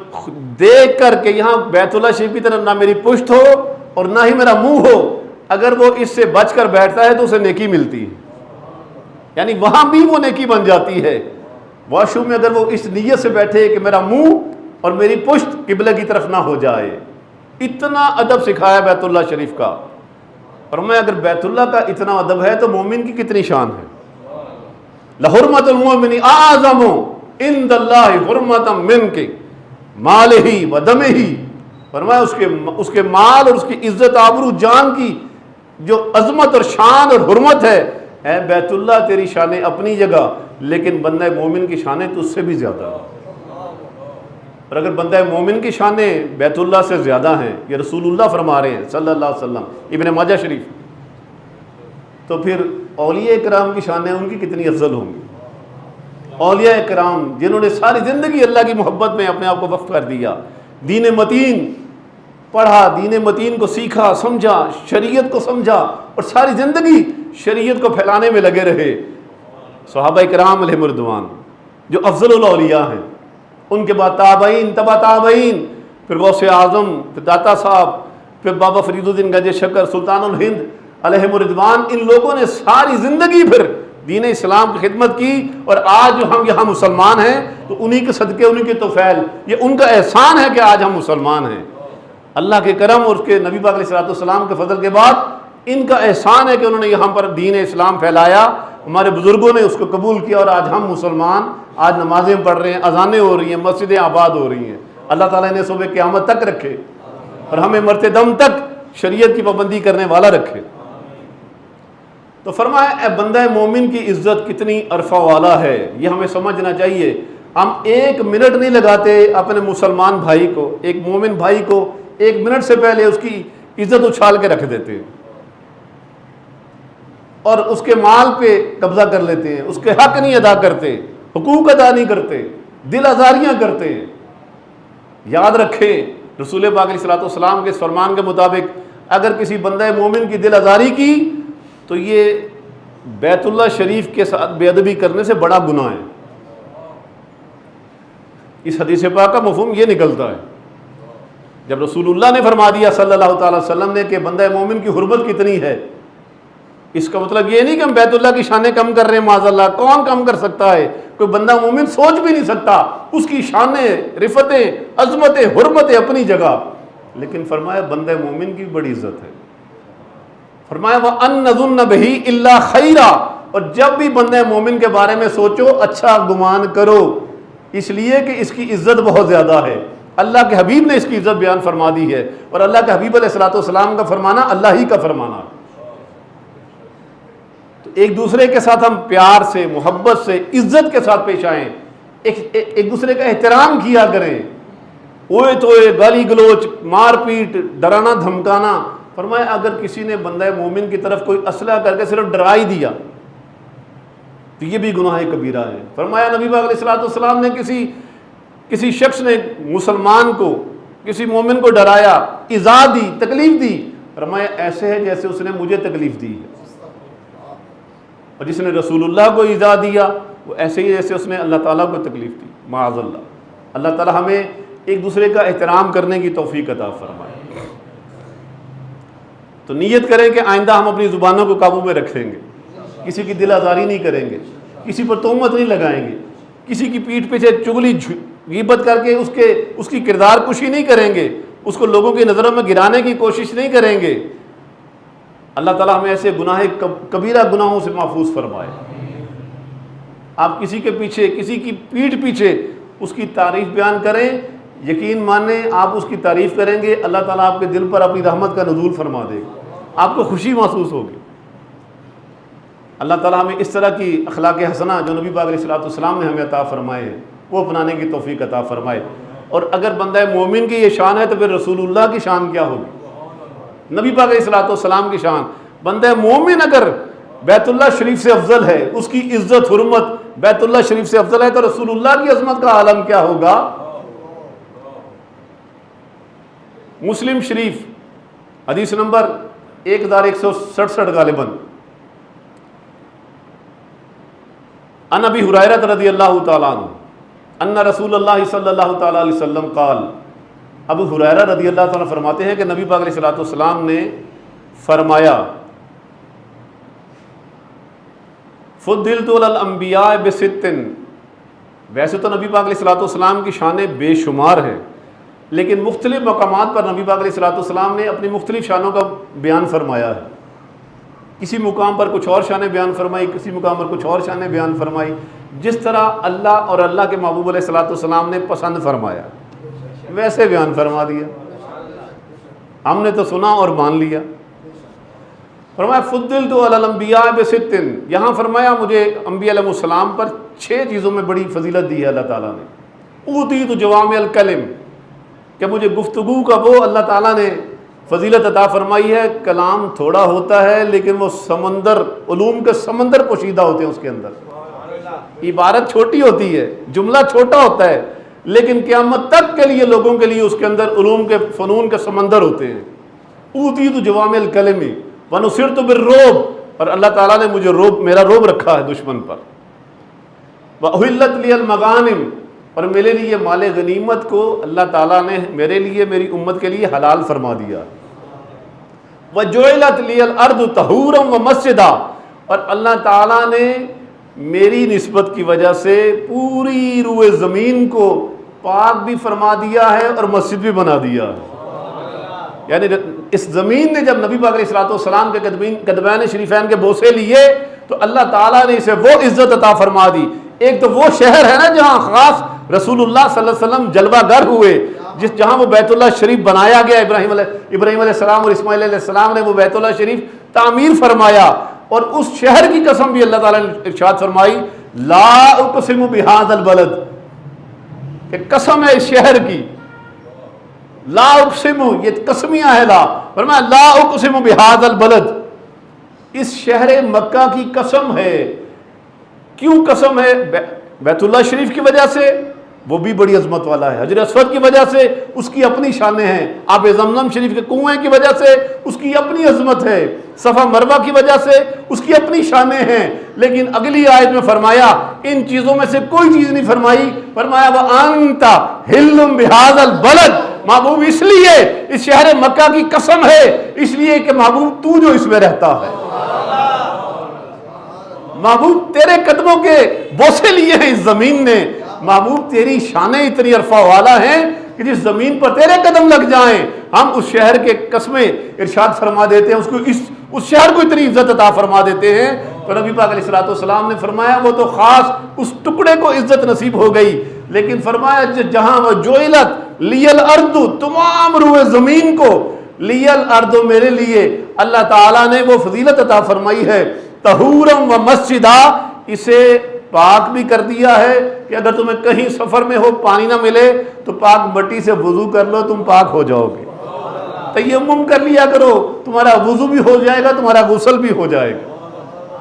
دیکھ کر کے یہاں بیت اللہ شریف کی طرف نہ میری پشت ہو اور نہ ہی میرا منہ ہو، اگر وہ اس سے بچ کر بیٹھتا ہے تو اسے نیکی ملتی ہے، یعنی وہاں بھی وہ نیکی بن جاتی ہے۔ واش روم میں اگر وہ اس نیت سے بیٹھے کہ میرا منہ اور میری پشت قبلہ کی طرف نہ ہو جائے، اتنا ادب سکھایا بیت اللہ شریف کا۔ اور میں اگر بیت اللہ کا اتنا ادب ہے تو مومن کی کتنی شان ہے۔ لحرمت المومن اعظم عند اللہ حرمتا منک مالہ و دمہ، فرمایا اس کے مال اور اس کی عزت آبرو جان کی جو عظمت اور شان اور حرمت ہے، اے بیت اللہ تیری شانیں اپنی جگہ، لیکن بندہ مومن کی شانیں تو اس سے بھی زیادہ ہے۔ اور اگر بندہ مومن کی شانیں بیت اللہ سے زیادہ ہیں، یہ رسول اللہ فرما رہے ہیں صلی اللہ علیہ وسلم، ابن ماجہ شریف، تو پھر اولیاء کرام کی شانیں ان کی کتنی افضل ہوں گی۔ اولیاء کرام جنہوں نے ساری زندگی اللہ کی محبت میں اپنے آپ کو وقف کر دیا، دین متین پڑھا، دین متین کو سیکھا، سمجھا، شریعت کو سمجھا اور ساری زندگی شریعت کو پھیلانے میں لگے رہے، صحابہ کرام علیہم رضوان جو افضل الاولیاء ہیں، ان کے بعد تابعین، تبع تابعین، پھر غوث اعظم، پھر داتا صاحب، پھر بابا فرید الدین گنج شکر، سلطان الہند علیہم رضوان، ان لوگوں نے ساری زندگی پھر دین اسلام کی خدمت کی، اور آج جو ہم یہاں مسلمان ہیں تو انہی کے صدقے، انہی کے توفیل، یہ ان کا احسان ہے کہ آج ہم مسلمان ہیں۔ اللہ کے کرم اور اس کے نبی پاک علیہ السلام کے فضل کے بعد ان کا احسان ہے کہ انہوں نے یہاں پر دین اسلام پھیلایا، ہمارے بزرگوں نے اس کو قبول کیا، اور آج ہم مسلمان آج نمازیں پڑھ رہے ہیں، اذانیں ہو رہی ہیں، مسجدیں آباد ہو رہی ہیں۔ اللہ تعالیٰ انہیں صبح قیامت تک رکھے اور ہمیں مرتے دم تک شریعت کی پابندی کرنے والا رکھے۔ تو فرمایا اے بندہ مومن کی عزت کتنی عرفہ والا ہے، یہ ہمیں سمجھنا چاہیے۔ ہم ایک منٹ نہیں لگاتے اپنے مسلمان بھائی کو، ایک مومن بھائی کو ایک منٹ سے پہلے اس کی عزت اچھال کے رکھ دیتے ہیں اور اس کے مال پہ قبضہ کر لیتے ہیں، اس کے حق نہیں ادا کرتے، حقوق ادا نہیں کرتے، دل آزاریاں کرتے ہیں۔ یاد رکھیں رسول پاک علیہ السلام کے اس فرمان کے مطابق اگر کسی بندہ مومن کی دل آزاری کی تو یہ بیت اللہ شریف کے ساتھ بے ادبی کرنے سے بڑا گناہ ہے۔ اس حدیث پاک کا مفہوم یہ نکلتا ہے، جب رسول اللہ نے فرما دیا صلی اللہ تعالی وسلم نے کہ بندہ مومن کی حرمت کتنی ہے، اس کا مطلب یہ نہیں کہ ہم بیت اللہ کی شانیں کم کر رہے ہیں، معاذ اللہ، کون کم کر سکتا ہے؟ کوئی بندہ مومن سوچ بھی نہیں سکتا، اس کی شانیں، رفتیں، عظمتیں، حرمتیں اپنی جگہ، لیکن فرمایا بندہ مومن کی بڑی عزت ہے۔ فرمایا وَأَن نَظُنَّ بِهِ إِلَّا خَيْرًا، اور جب بھی بندہ مومن کے بارے میں سوچو اچھا گمان کرو، اس لیے کہ اس کی عزت بہت زیادہ ہے۔ اللہ کے حبیب نے اس کی عزت بیان فرما دی ہے، اور اللہ کے حبیب علیہ السلام کا فرمانا اللہ ہی کا فرمانا۔ تو ایک دوسرے کے ساتھ ہم پیار سے، محبت سے، عزت کے ساتھ پیش آئیں، ایک دوسرے کا احترام کیا کریں، اوئے توئے، گالی گلوچ، مار پیٹ، ڈرانا دھمکانا۔ فرمایا اگر کسی نے بندہ مومن کی طرف کوئی اسلحہ کر کے صرف ڈرا ہی دیا تو یہ بھی گناہ کبیرہ ہے۔ فرمایا نبی پاک علیہ السلام نے کسی شخص نے مسلمان کو، کسی مومن کو ڈرایا، ایذا دی، تکلیف دی، فرمایا ایسے ہے جیسے اس نے مجھے تکلیف دی ہے، اور جس نے رسول اللہ کو ایذا دیا وہ ایسے ہی جیسے اس نے اللہ تعالیٰ کو تکلیف دی، معاذ اللہ۔ اللہ تعالیٰ ہمیں ایک دوسرے کا احترام کرنے کی توفیق عطا فرمائے۔ تو نیت کریں کہ آئندہ ہم اپنی زبانوں کو قابو میں رکھیں گے، کسی کی دل آزاری نہیں کریں گے، کسی پر تہمت نہیں لگائیں گے، کسی کی پیٹھ پیچھے چغلی غیبت کر کے اس کی کردار کشی نہیں کریں گے، اس کو لوگوں کی نظروں میں گرانے کی کوشش نہیں کریں گے۔ اللہ تعالیٰ ہمیں ایسے گناہ کبیرہ گناہوں سے محفوظ فرمائے۔ آپ کسی کے پیچھے، کسی کی پیٹھ پیچھے اس کی تعریف بیان کریں، یقین مانیں آپ اس کی تعریف کریں گے، اللہ تعالیٰ آپ کے دل پر اپنی رحمت کا نزول فرما دے گا، آپ کو خوشی محسوس ہوگی۔ اللہ تعالیٰ ہمیں اس طرح کی اخلاق حسنہ جو نبی پاک علیہ السلام نے ہمیں عطا فرمائے ہیں وہ اپنانے کی توفیق عطا فرمائے۔ اور اگر بندہ مومن کی یہ شان ہے تو پھر رسول اللہ کی شان کیا ہوگی؟ نبی پاک علیہ السلام کی شان۔ بندہ مومن اگر بیت اللہ شریف سے افضل ہے، اس کی عزت حرمت بیت اللہ شریف سے افضل ہے، تو رسول اللہ کی عظمت کا عالم کیا ہوگا؟ مسلم شریف حدیث نمبر 1167 غالباً، ان ابی ہریرہ رضی اللہ تعالیٰ عنہ ان رسول اللہ صلی اللہ تعالیٰ علیہ وسلم قال، ابو ہریرہ رضی اللہ تعالیٰ فرماتے ہیں کہ نبی پاک علیہ السلام نے فرمایا فضلت علی الانبیاء بست، ویسے تو نبی پاک علیہ السلام کی شانیں بے شمار ہیں، لیکن مختلف مقامات پر نبی پاک علیہ السلام نے اپنی مختلف شانوں کا بیان فرمایا ہے۔ کسی مقام پر کچھ اور شانیں بیان فرمائی، کسی مقام پر کچھ اور شانیں بیان فرمائی، جس طرح اللہ اور اللہ کے محبوب علیہ السلام نے پسند فرمایا ویسے بیان فرما دیا، ہم نے تو سنا اور مان لیا۔ فرمایا فضلت علی الانبیاء بست، یہاں فرمایا مجھے انبیاء علیہ السلام پر 6 چیزوں میں بڑی فضیلت دی ہے اللہ تعالیٰ نے۔ اوتیت جوامع الکلم، کہ مجھے گفتگو کا وہ اللہ تعالیٰ نے فضیلت عطا فرمائی ہے. کلام تھوڑا ہوتا ہے لیکن وہ سمندر، علوم کے سمندر پوشیدہ ہوتے ہیں اس کے اندر. عبارت چھوٹی ہوتی ہے، جملہ چھوٹا ہوتا ہے، لیکن قیامت تک کے لیے لوگوں کے لیے اس کے اندر علوم کے فنون کے سمندر ہوتے ہیں. اوتیت جوامع الکلم ونصرت بالرعب، اور اللہ تعالیٰ نے مجھے میرا روب رکھا ہے دشمن پر. وأحلت لی المغانم، اور میرے لیے مال غنیمت کو اللہ تعالیٰ نے میرے لیے، میری امت کے لیے حلال فرما دیا. وجعلت لی الارض طہورا ومسجدا، اور اللہ تعالیٰ نے میری نسبت کی وجہ سے پوری روئے زمین کو پاک بھی فرما دیا ہے اور مسجد بھی بنا دیا ہے. یعنی اس زمین نے جب نبی پاک علیہ الصلوۃ والسلام کے قدمین شریفین کے بوسے لیے تو اللہ تعالیٰ نے اسے وہ عزت عطا فرما دی. ایک تو وہ شہر ہے نا جہاں خاص رسول اللہ صلی اللہ علیہ وسلم جلوہ گر ہوئے، جہاں وہ بیت اللہ شریف بنایا گیا. ابراہیم علیہ السلام اور اسماعیل علیہ السلام نے وہ بیت اللہ شریف تعمیر فرمایا، اور اس شہر کی قسم بھی اللہ تعالیٰ نے ارشاد فرمائی لا اقسم بہذا البلد، کہ قسم ہے اس شہر کی. لا اقسم، یہ قسمیہ ہے. لا فرمایا لا اقسم بہذا البلد، اس شہر مکہ کی قسم ہے. کیوں قسم ہے؟ بیت اللہ شریف کی وجہ سے، وہ بھی بڑی عظمت والا ہے. حجر اسود کی وجہ سے اس کی اپنی شانیں ہیں. آب زمزم شریف کے کنویں کی وجہ سے اس کی اپنی عظمت ہے. صفا مروہ کی وجہ سے اس کی اپنی شانیں ہیں. لیکن اگلی آیت میں فرمایا ان چیزوں میں سے کوئی چیز نہیں فرمائی. فرمایا وَأَنْتَ حِلٌّ بِهَذَا الْبَلَدِ، محبوب اس لیے اس شہر مکہ کی قسم ہے، اس لیے کہ محبوب تو جو اس میں رہتا ہے، محبوب تیرے قدموں کے بوسے لیے ہیں اس زمین نے. محبوب تیری شانیں اتنی عرفہ والا ہیں کہ جس زمین پر تیرے قدم لگ جائیں ہم اس شہر کے قسمیں ارشاد فرما دیتے ہیں، اس شہر کو اتنی عزت عطا فرما دیتے ہیں. تو نبی پاک علیہ الصلوۃ والسلام نے فرمایا وہ تو خاص اس ٹکڑے کو عزت نصیب ہو گئی، لیکن فرمایا جہاں وہ جعلت لی الارض، تمام روئے زمین کو لی الارض میرے لیے اللہ تعالیٰ نے وہ فضیلت عطا فرمائی ہے. طہورا و مسجدا، اسے پاک بھی کر دیا ہے کہ اگر تمہیں کہیں سفر میں ہو پانی نہ ملے تو پاک مٹی سے وضو کر لو، تم پاک ہو جاؤ گے. تیمم کر لیا کرو، تمہارا وضو بھی ہو جائے گا، تمہارا غسل بھی ہو جائے گا.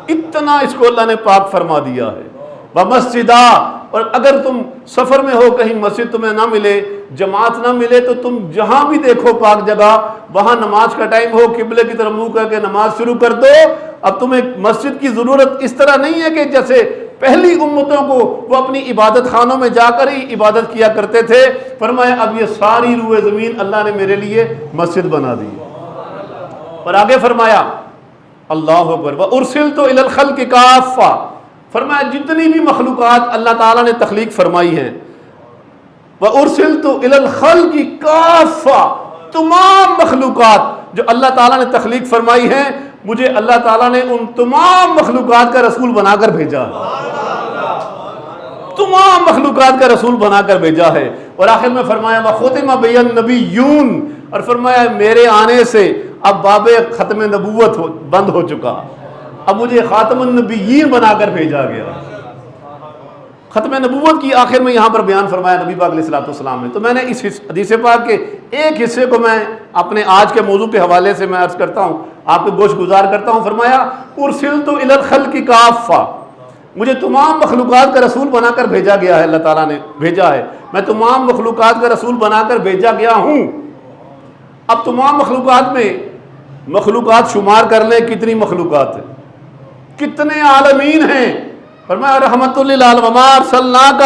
اتنا اس کو اللہ نے پاک فرما دیا ہے. ومسجدا، اور اگر تم سفر میں ہو کہیں مسجد تمہیں نہ ملے، جماعت نہ ملے، تو تم جہاں بھی دیکھو پاک جگہ، وہاں نماز کا ٹائم ہو قبلے کی طرف منہ کر کے نماز شروع کر دو. اب تمہیں مسجد کی ضرورت اس طرح نہیں ہے کہ جیسے پہلی امتوں کو وہ اپنی عبادت خانوں میں جا کر ہی عبادت کیا کرتے تھے. فرمایا اب یہ ساری روئے زمین اللہ نے میرے لیے مسجد بنا دی. اور آگے فرمایا اللہ اکبر وَأُرْسِلْتُ إِلَى الْخَلْقِ كَافَّةً، فرمایا جتنی بھی مخلوقات اللہ تعالیٰ نے تخلیق فرمائی ہیں، وَأُرْسِلْتُ إِلَى الْخَلْقِ كَافَّةً، تمام مخلوقات جو اللہ تعالیٰ نے تخلیق فرمائی ہیں مجھے اللہ تعالیٰ نے ان تمام مخلوقات کا رسول بنا کر بھیجا ہے. تمام مخلوقات کا رسول بنا کر بھیجا ہے. اور آخر میں فرمایا وَخُتِمَ بِهِ النَّبِيُّونَ، اور فرمایا میرے آنے سے اب باب ختم نبوت بند ہو چکا، اب مجھے خاتم النبیین بنا کر بھیجا گیا. ختم نبوت کی آخر میں یہاں پر بیان فرمایا نبی پاک علیہ الصلوۃ والسلام نے. تو میں نے اس حدیث پاک کے ایک حصے کو میں اپنے آج کے موضوع کے حوالے سے میں عرض کرتا ہوں، آپ کو گوش گزار کرتا ہوں. فرمایا ارسلت الی الخلق کافہ، مجھے تمام مخلوقات کا رسول بنا کر بھیجا گیا ہے. اللہ تعالیٰ نے بھیجا ہے، میں تمام مخلوقات کا رسول بنا کر بھیجا گیا ہوں. اب تمام مخلوقات میں مخلوقات شمار کر لیں کتنی مخلوقات ہیں، کتنے عالمین ہیں. فرمایا رحمت للعالمین وما ارسلناک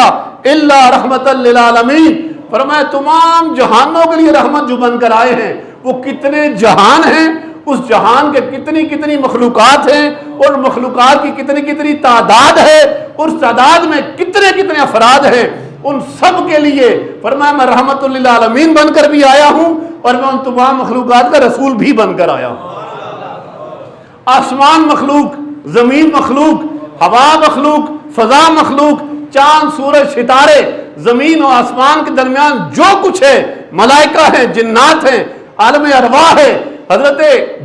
الا رحمت للعالمین، فرمایا تمام جہانوں کے لیے رحمت جو بن کر آئے ہیں. وہ کتنے جہان ہیں، اس جہان کے کتنی مخلوقات ہیں، اور مخلوقات کی کتنی تعداد ہے، اور اس تعداد میں کتنے افراد ہیں. ان سب کے لیے فرمایا میں رحمت للعالمین بن کر بھی آیا ہوں، اور میں ان تمام مخلوقات کا رسول بھی بن کر آیا ہوں. آسمان مخلوق، زمین مخلوق، ہوا مخلوق، فضا مخلوق، چاند سورج ستارے، زمین و آسمان کے درمیان جو کچھ ہے، ملائکہ ہیں، جنات ہیں، عالم ارواح ہے، حضرت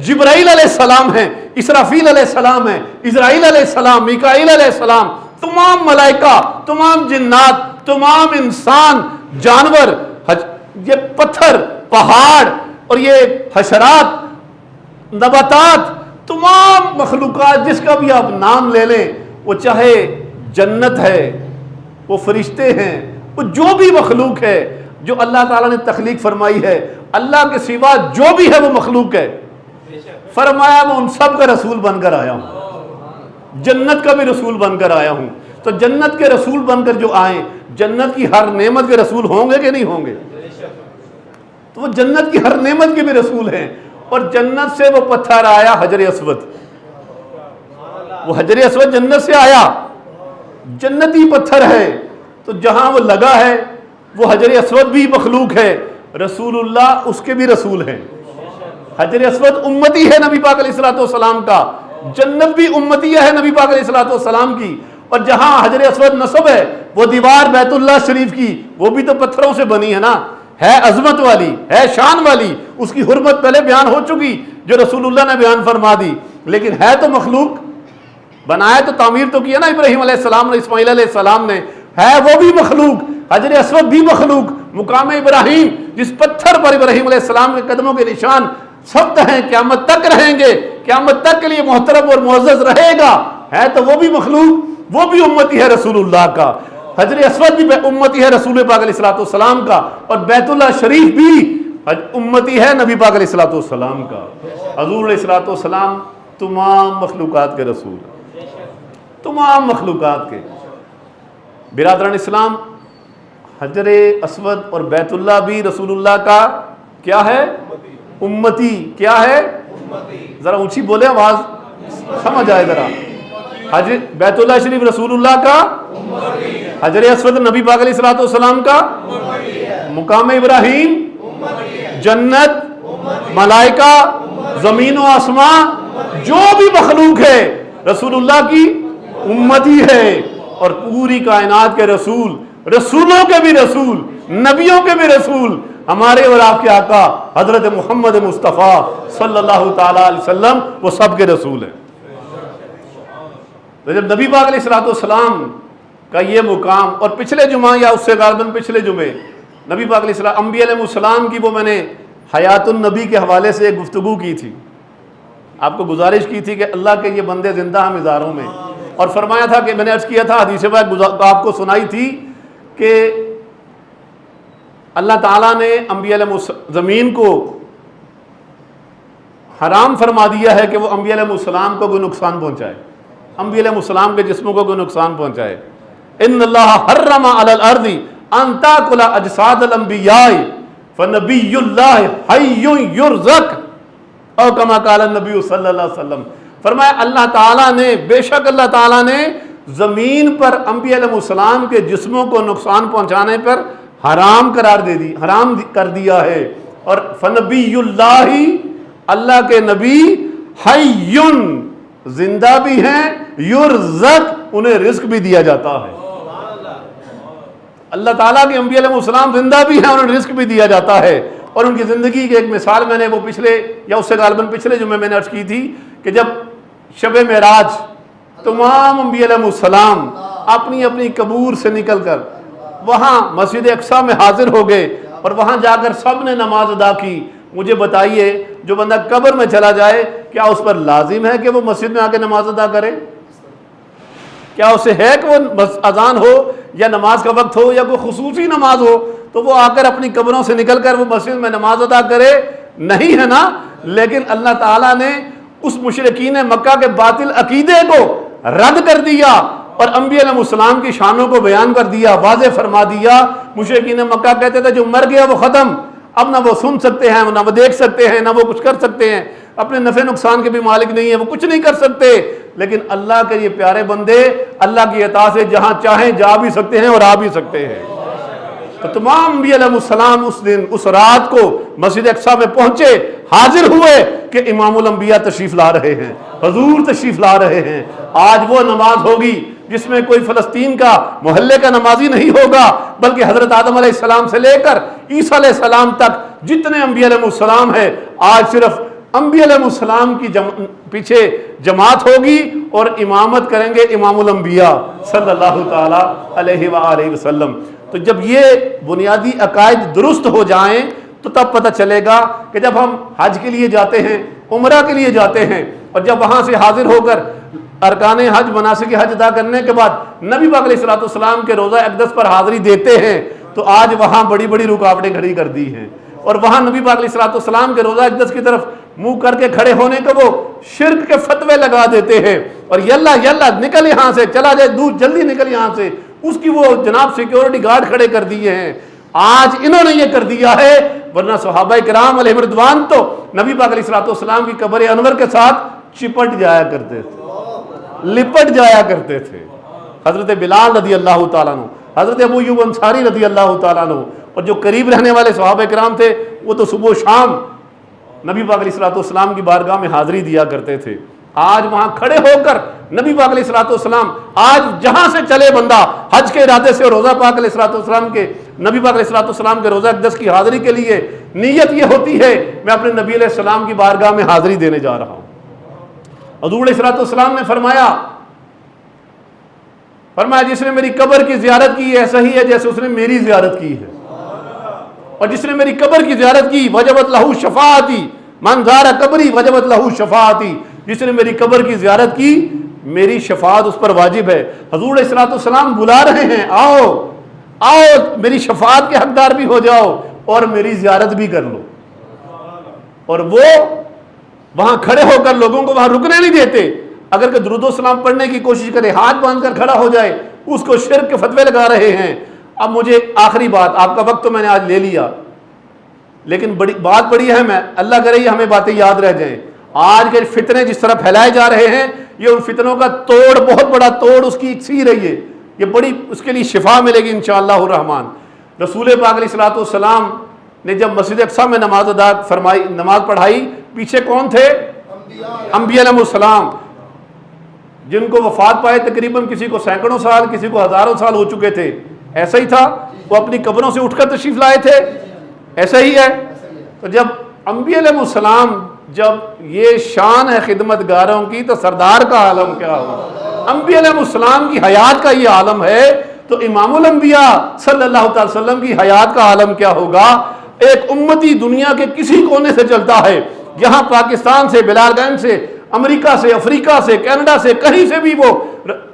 جبرائیل علیہ السلام ہیں، اسرافیل علیہ السلام ہیں، اسرائیل علیہ السلام، میکائیل علیہ السلام، تمام ملائکہ، تمام جنات، تمام انسان، جانور، یہ پتھر، پہاڑ اور یہ حشرات، نباتات، تمام مخلوقات جس کا بھی آپ نام لے لیں، وہ چاہے جنت ہے، وہ فرشتے ہیں، وہ جو بھی مخلوق ہے جو اللہ تعالیٰ نے تخلیق فرمائی ہے، اللہ کے سوا جو بھی ہے وہ مخلوق ہے، فرمایا میں ان سب کا رسول بن کر آیا ہوں، جنت کا بھی رسول بن کر آیا ہوں۔ تو جنت کے رسول بن کر جو آئیں، جنت کی ہر نعمت کے رسول ہوں گے کہ نہیں ہوں گے؟ تو وہ جنت کی ہر نعمت کے بھی رسول ہیں۔ اور جنت سے وہ پتھر آیا حجر اسود، وہ حجر اسود جنت سے آیا، جنتی پتھر ہے، تو جہاں وہ لگا ہے وہ حجر اسود بھی مخلوق ہے، رسول اللہ اس کے بھی رسول ہیں۔ حجر اسود امتی ہے نبی پاک علیہ الصلوۃ والسلام کا، جنت بھی امتی ہے نبی پاک علیہ الصلوۃ والسلام کی۔ اور جہاں حجر اسود نصب ہے، وہ دیوار بیت اللہ شریف کی، وہ بھی تو پتھروں سے بنی ہے نا، ہے عظمت والی، ہے شان والی، اس کی حرمت پہلے بیان ہو چکی جو رسول اللہ نے بیان فرما دی، لیکن ہے تو مخلوق، بنایا تو تعمیر تو کیا نا ابراہیم علیہ السلام نے، اسماعیل علیہ السلام نے، ہے وہ بھی مخلوق، حجر اسود بھی مخلوق، مقام ابراہیم جس پتھر پر ابراہیم علیہ السلام کے قدموں کے نشان ثبت ہیں، قیامت تک رہیں گے، قیامت تک کے لیے محترم اور معزز رہے گا، ہے تو وہ بھی مخلوق، وہ بھی امتی ہے رسول اللہ کا۔ حجر اسود بھی امتی ہے رسول پاک علیہ الصلوۃ والسلام کا، اور بیت اللہ شریف بھی امتی ہے نبی پاک علیہ الصلوۃ والسلام کا۔ حضور علیہ الصلوۃ والسلام تمام مخلوقات کے رسول، تمام مخلوقات کے۔ برادران اسلام، حجر اسود اور بیت اللہ بھی رسول اللہ کا کیا ہے؟ امتی۔ کیا ہے؟ ذرا اونچی بولے، آواز سمجھ آئے ذرا۔ بیت اللہ شریف رسول اللہ کا، حجر اسود نبی پاک علیہ الصلوۃ والسلام کا، مقام ابراہیم، جنت، ملائکہ، زمین و آسمان، جو بھی مخلوق ہے رسول اللہ کی امتی ہے۔ اور پوری کائنات کے رسول، رسولوں کے بھی رسول، نبیوں کے بھی رسول، ہمارے اور آپ کے آقا حضرت محمد مصطفیٰ صلی اللہ تعالیٰ علیہ وسلم، وہ سب کے رسول ہیں۔ تو جب نبی پاک علیہ الصلوۃ والسلام کا یہ مقام، اور پچھلے جمعہ یا اس سے غالباً پچھلے جمعے نبی پاک علیہ السلام، انبیاء علیہ السلام کی وہ میں نے حیات النبی کے حوالے سے ایک گفتگو کی تھی، آپ کو گزارش کی تھی کہ اللہ کے یہ بندے زندہ ہیں مزاروں میں، اور فرمایا تھا کہ میں نے عرض کیا تھا، حدیث پاک آپ کو سنائی تھی کہ اللہ تعالیٰ نے انبیاء علیہ زمین کو حرام فرما دیا ہے کہ وہ انبیاء علیہ السلام کو کوئی نقصان پہنچائے، انبیاء علیہ السلام کے جسموں کو کوئی نقصان پہنچائے۔ ان اللہ حرم علی الارض ان تاکل اجساد الانبیاء فنبی اللہ حی یرزق، او کما قال النبی صلی اللہ علیہ وسلم۔ فرمایا اللہ تعالیٰ نے، بے شک اللہ تعالیٰ نے زمین پر انبیاء علیہ السلام کے جسموں کو نقصان پہنچانے پر حرام قرار دے دی، حرام کر دیا ہے۔ اور فنبی اللہ، اللہ کے نبی، حی، زندہ بھی ہیں، یرزق، انہیں رزق بھی دیا جاتا ہے۔ اللہ تعالیٰ کے انبیاء علیہ السلام زندہ بھی ہیں، انہیں رزق بھی دیا جاتا ہے۔ اور ان کی زندگی کی ایک مثال میں نے وہ پچھلے یا اس سے غالباً پچھلے جمعے میں نے عرض کی تھی کہ جب شب معراج تمام انبیاء علیہ السلام اپنی اپنی قبور سے نکل کر وہاں مسجد اقصیٰ میں حاضر ہو گئے، اور وہاں جا کر سب نے نماز ادا کی۔ مجھے بتائیے، جو بندہ قبر میں چلا جائے، کیا اس پر لازم ہے کہ وہ مسجد میں آ کے نماز ادا کرے؟ کیا اسے ہے کہ وہ اذان ہو یا نماز کا وقت ہو یا کوئی خصوصی نماز ہو تو وہ آ کر اپنی قبروں سے نکل کر وہ مسجد میں نماز ادا کرے؟ نہیں ہے نا۔ لیکن اللہ تعالیٰ نے اس مشرکین مکہ کے باطل عقیدے کو رد کر دیا، اور انبیاء علیہ السلام کی شانوں کو بیان کر دیا، واضح فرما دیا۔ مشرکین مکہ کہتے تھے جو مر گیا وہ ختم، اب نہ وہ سن سکتے ہیں، نہ وہ دیکھ سکتے ہیں، نہ وہ کچھ کر سکتے ہیں، اپنے نفع نقصان کے بھی مالک نہیں ہیں، وہ کچھ نہیں کر سکتے۔ لیکن اللہ کے یہ پیارے بندے اللہ کی عطا سے جہاں چاہیں جا بھی سکتے ہیں اور آ بھی سکتے ہیں۔ تو تمام انبیاء علیہ السلام اس دن، اس رات کو مسجد اقصیٰ میں پہنچے، حاضر ہوئے کہ امام الانبیاء تشریف لا رہے ہیں، حضور تشریف لا رہے ہیں۔ آج وہ نماز ہوگی جس میں کوئی فلسطین کا محلے کا نمازی نہیں ہوگا، بلکہ حضرت آدم علیہ السلام سے لے کر عیسیٰ علیہ السلام تک جتنے انبیاء علیہ السلام ہیں، آج صرف انبیاء علیہ السلام کی پیچھے جماعت ہوگی اور امامت کریں گے امام الانبیاء صلی اللہ تعالی علیہ وآلہ وسلم۔ تو جب یہ بنیادی عقائد درست ہو جائیں تو تب پتہ چلے گا کہ جب ہم حج کے لیے جاتے ہیں، عمرہ کے لیے جاتے ہیں، اور جب وہاں سے حاضر ہو کر ارکان حج مناسک حج ادا کرنے کے بعد نبی پاک علیہ السلام کے روضہ اقدس پر حاضری دیتے ہیں، تو آج وہاں بڑی بڑی رکاوٹیں کھڑی کر دی ہیں، اور وہاں نبی پاک علیہ السلام کے روضہ اقدس کی طرف منہ کر کے کھڑے ہونے کے وہ شرک کے فتوے لگا دیتے ہیں، اور یلا یلا نکل یہاں سے، چلا جائے دور، جلدی نکل یہاں سے، اس کی وہ جناب سیکیورٹی گارڈ کھڑے کر دیے ہیں۔ آج انہوں نے یہ کر دیا ہے، ورنہ صحابہ کرام علیہ رضوان تو نبی پاک علیہ السلام کی قبر انور کے ساتھ چپٹ جایا کرتے تھے، لپٹ جایا کرتے تھے۔ حضرت بلال رضی اللہ تعالیٰ عنہ، حضرت ابو ایوب انصاری رضی اللہ تعالیٰ عنہ، اور جو قریب رہنے والے صحابہ کرام تھے وہ تو صبح و شام نبی پاک علیہ السلام کی بارگاہ میں حاضری دیا کرتے تھے۔ آج وہاں کھڑے ہو کر نبی پاک علیہ السلام، آج جہاں سے چلے بندہ حج کے ارادے سے روزہ پاک علیہ السلام کے نبی پاک علیہ السلام کے روزہ اقدس کی حاضری کے لیے نیت یہ ہوتی ہے میں اپنے نبی علیہ السلام کی بارگاہ میں حاضری دینے جا رہا ہوں۔ حضور علیہ السلام نے فرمایا جس نے میری قبر کی زیارت کی ایسا ہی ہے جیسے اس نے میری زیارت کی ہے، اور جس نے میری قبر کی زیارت کی وجبت لہو شفاعتی، من زار قبری وجبت لہو شفاعتی، جس نے میری قبر کی زیارت کی میری شفاعت اس پر واجب ہے۔ حضور علیہ السلام بلا رہے ہیں، آؤ آؤ میری شفاعت کے حقدار بھی ہو جاؤ اور میری زیارت بھی کر لو، اور وہ وہاں کھڑے ہو کر لوگوں کو وہاں رکنے نہیں دیتے۔ اگر کہ درود و سلام پڑھنے کی کوشش کرے، ہاتھ باندھ کر کھڑا ہو جائے، اس کو شرک کے فتوے لگا رہے ہیں۔ اب مجھے آخری بات، آپ کا وقت تو میں نے آج لے لیا، لیکن بات بڑی اہم ہے، اللہ کرے یہ ہمیں باتیں یاد رہ جائیں۔ آج کے فتنے جس طرح پھیلائے جا رہے ہیں، یہ ان فتنوں کا توڑ، بہت بڑا توڑ اس کی ایک سی رہی ہے، یہ بڑی اس کے لیے شفا ملے گی انشاءاللہ الرحمن۔ رسول پاک علیہ السلام نے جب مسجد اقصیٰ میں نماز پڑھائی، پیچھے کون تھے؟ انبیاء علیہ السلام، جن کو وفات پائے تقریباً کسی کو سینکڑوں سال، کسی کو ہزاروں سال ہو چکے تھے۔ ایسا ہی تھا، وہ اپنی قبروں سے اٹھ کر تشریف لائے تھے، ایسا ہی ہے۔ تو جب انبیاء علیہ السلام، جب یہ شان ہے خدمت گاروں کی، تو سردار کا عالم کیا ہوگا؟ انبیاء علیہ السلام کی حیات کا یہ عالم ہے، تو امام الانبیاء صلی اللہ تعالی وسلم کی حیات کا عالم کیا ہوگا؟ ایک امتی دنیا کے کسی کونے سے چلتا ہے، یہاں پاکستان سے، بلال گنج سے، امریکہ سے، افریقہ سے، کینیڈا سے، کہیں سے بھی وہ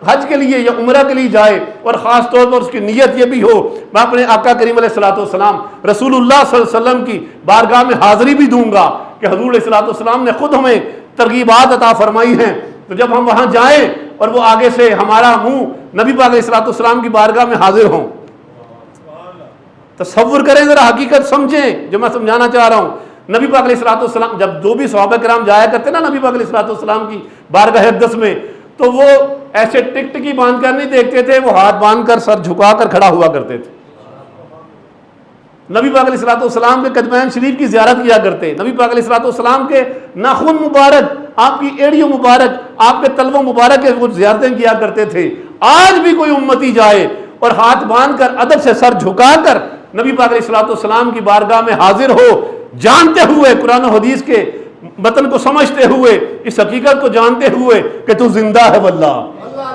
حج کے لیے یا عمرہ کے لیے جائے، اور خاص طور پر اس کی نیت یہ بھی ہو میں اپنے آقا کریم علیہ السلام رسول اللہ صلی اللہ علیہ وسلم کی بارگاہ میں حاضری بھی دوں گا، کہ حضور علیہ السلام نے خود ہمیں ترغیبات عطا فرمائی ہیں۔ تو جب ہم وہاں جائیں اور وہ آگے سے ہمارا منہ نبی پاک علیہ السلام کی بارگاہ میں حاضر ہوں، تصور کریں ذرا، حقیقت سمجھیں جو میں سمجھانا چاہ رہا ہوں۔ نبی پاک علیہ السلام جب جو بھی صحابہ کرام جایا کرتے نا نبی پاک علیہ السلام کی بارگاہ اقدس میں، تو وہ ایسے ٹک ٹکی باندھ کر نہیں دیکھتے تھے، وہ ہاتھ باندھ کر سر جھکا کر کھڑا ہوا کرتے تھے۔ نبی پاک علیہ السلام کے قدمین شریف کی زیارت کیا کرتے، نبی پاک علیہ السلام کے ناخن مبارک، آپ کی ایڑیوں مبارک، آپ کے تلووں مبارک کے وہ زیارتیں کیا کرتے تھے۔ آج بھی کوئی امتی جائے اور ہاتھ باندھ کر ادب سے سر جھکا کر نبی پاک علیہ السلام کی بارگاہ میں حاضر ہو، جانتے ہوئے قرآن و حدیث کے متن کو سمجھتے ہوئے، اس حقیقت کو جانتے ہوئے کہ تو زندہ ہے واللہ،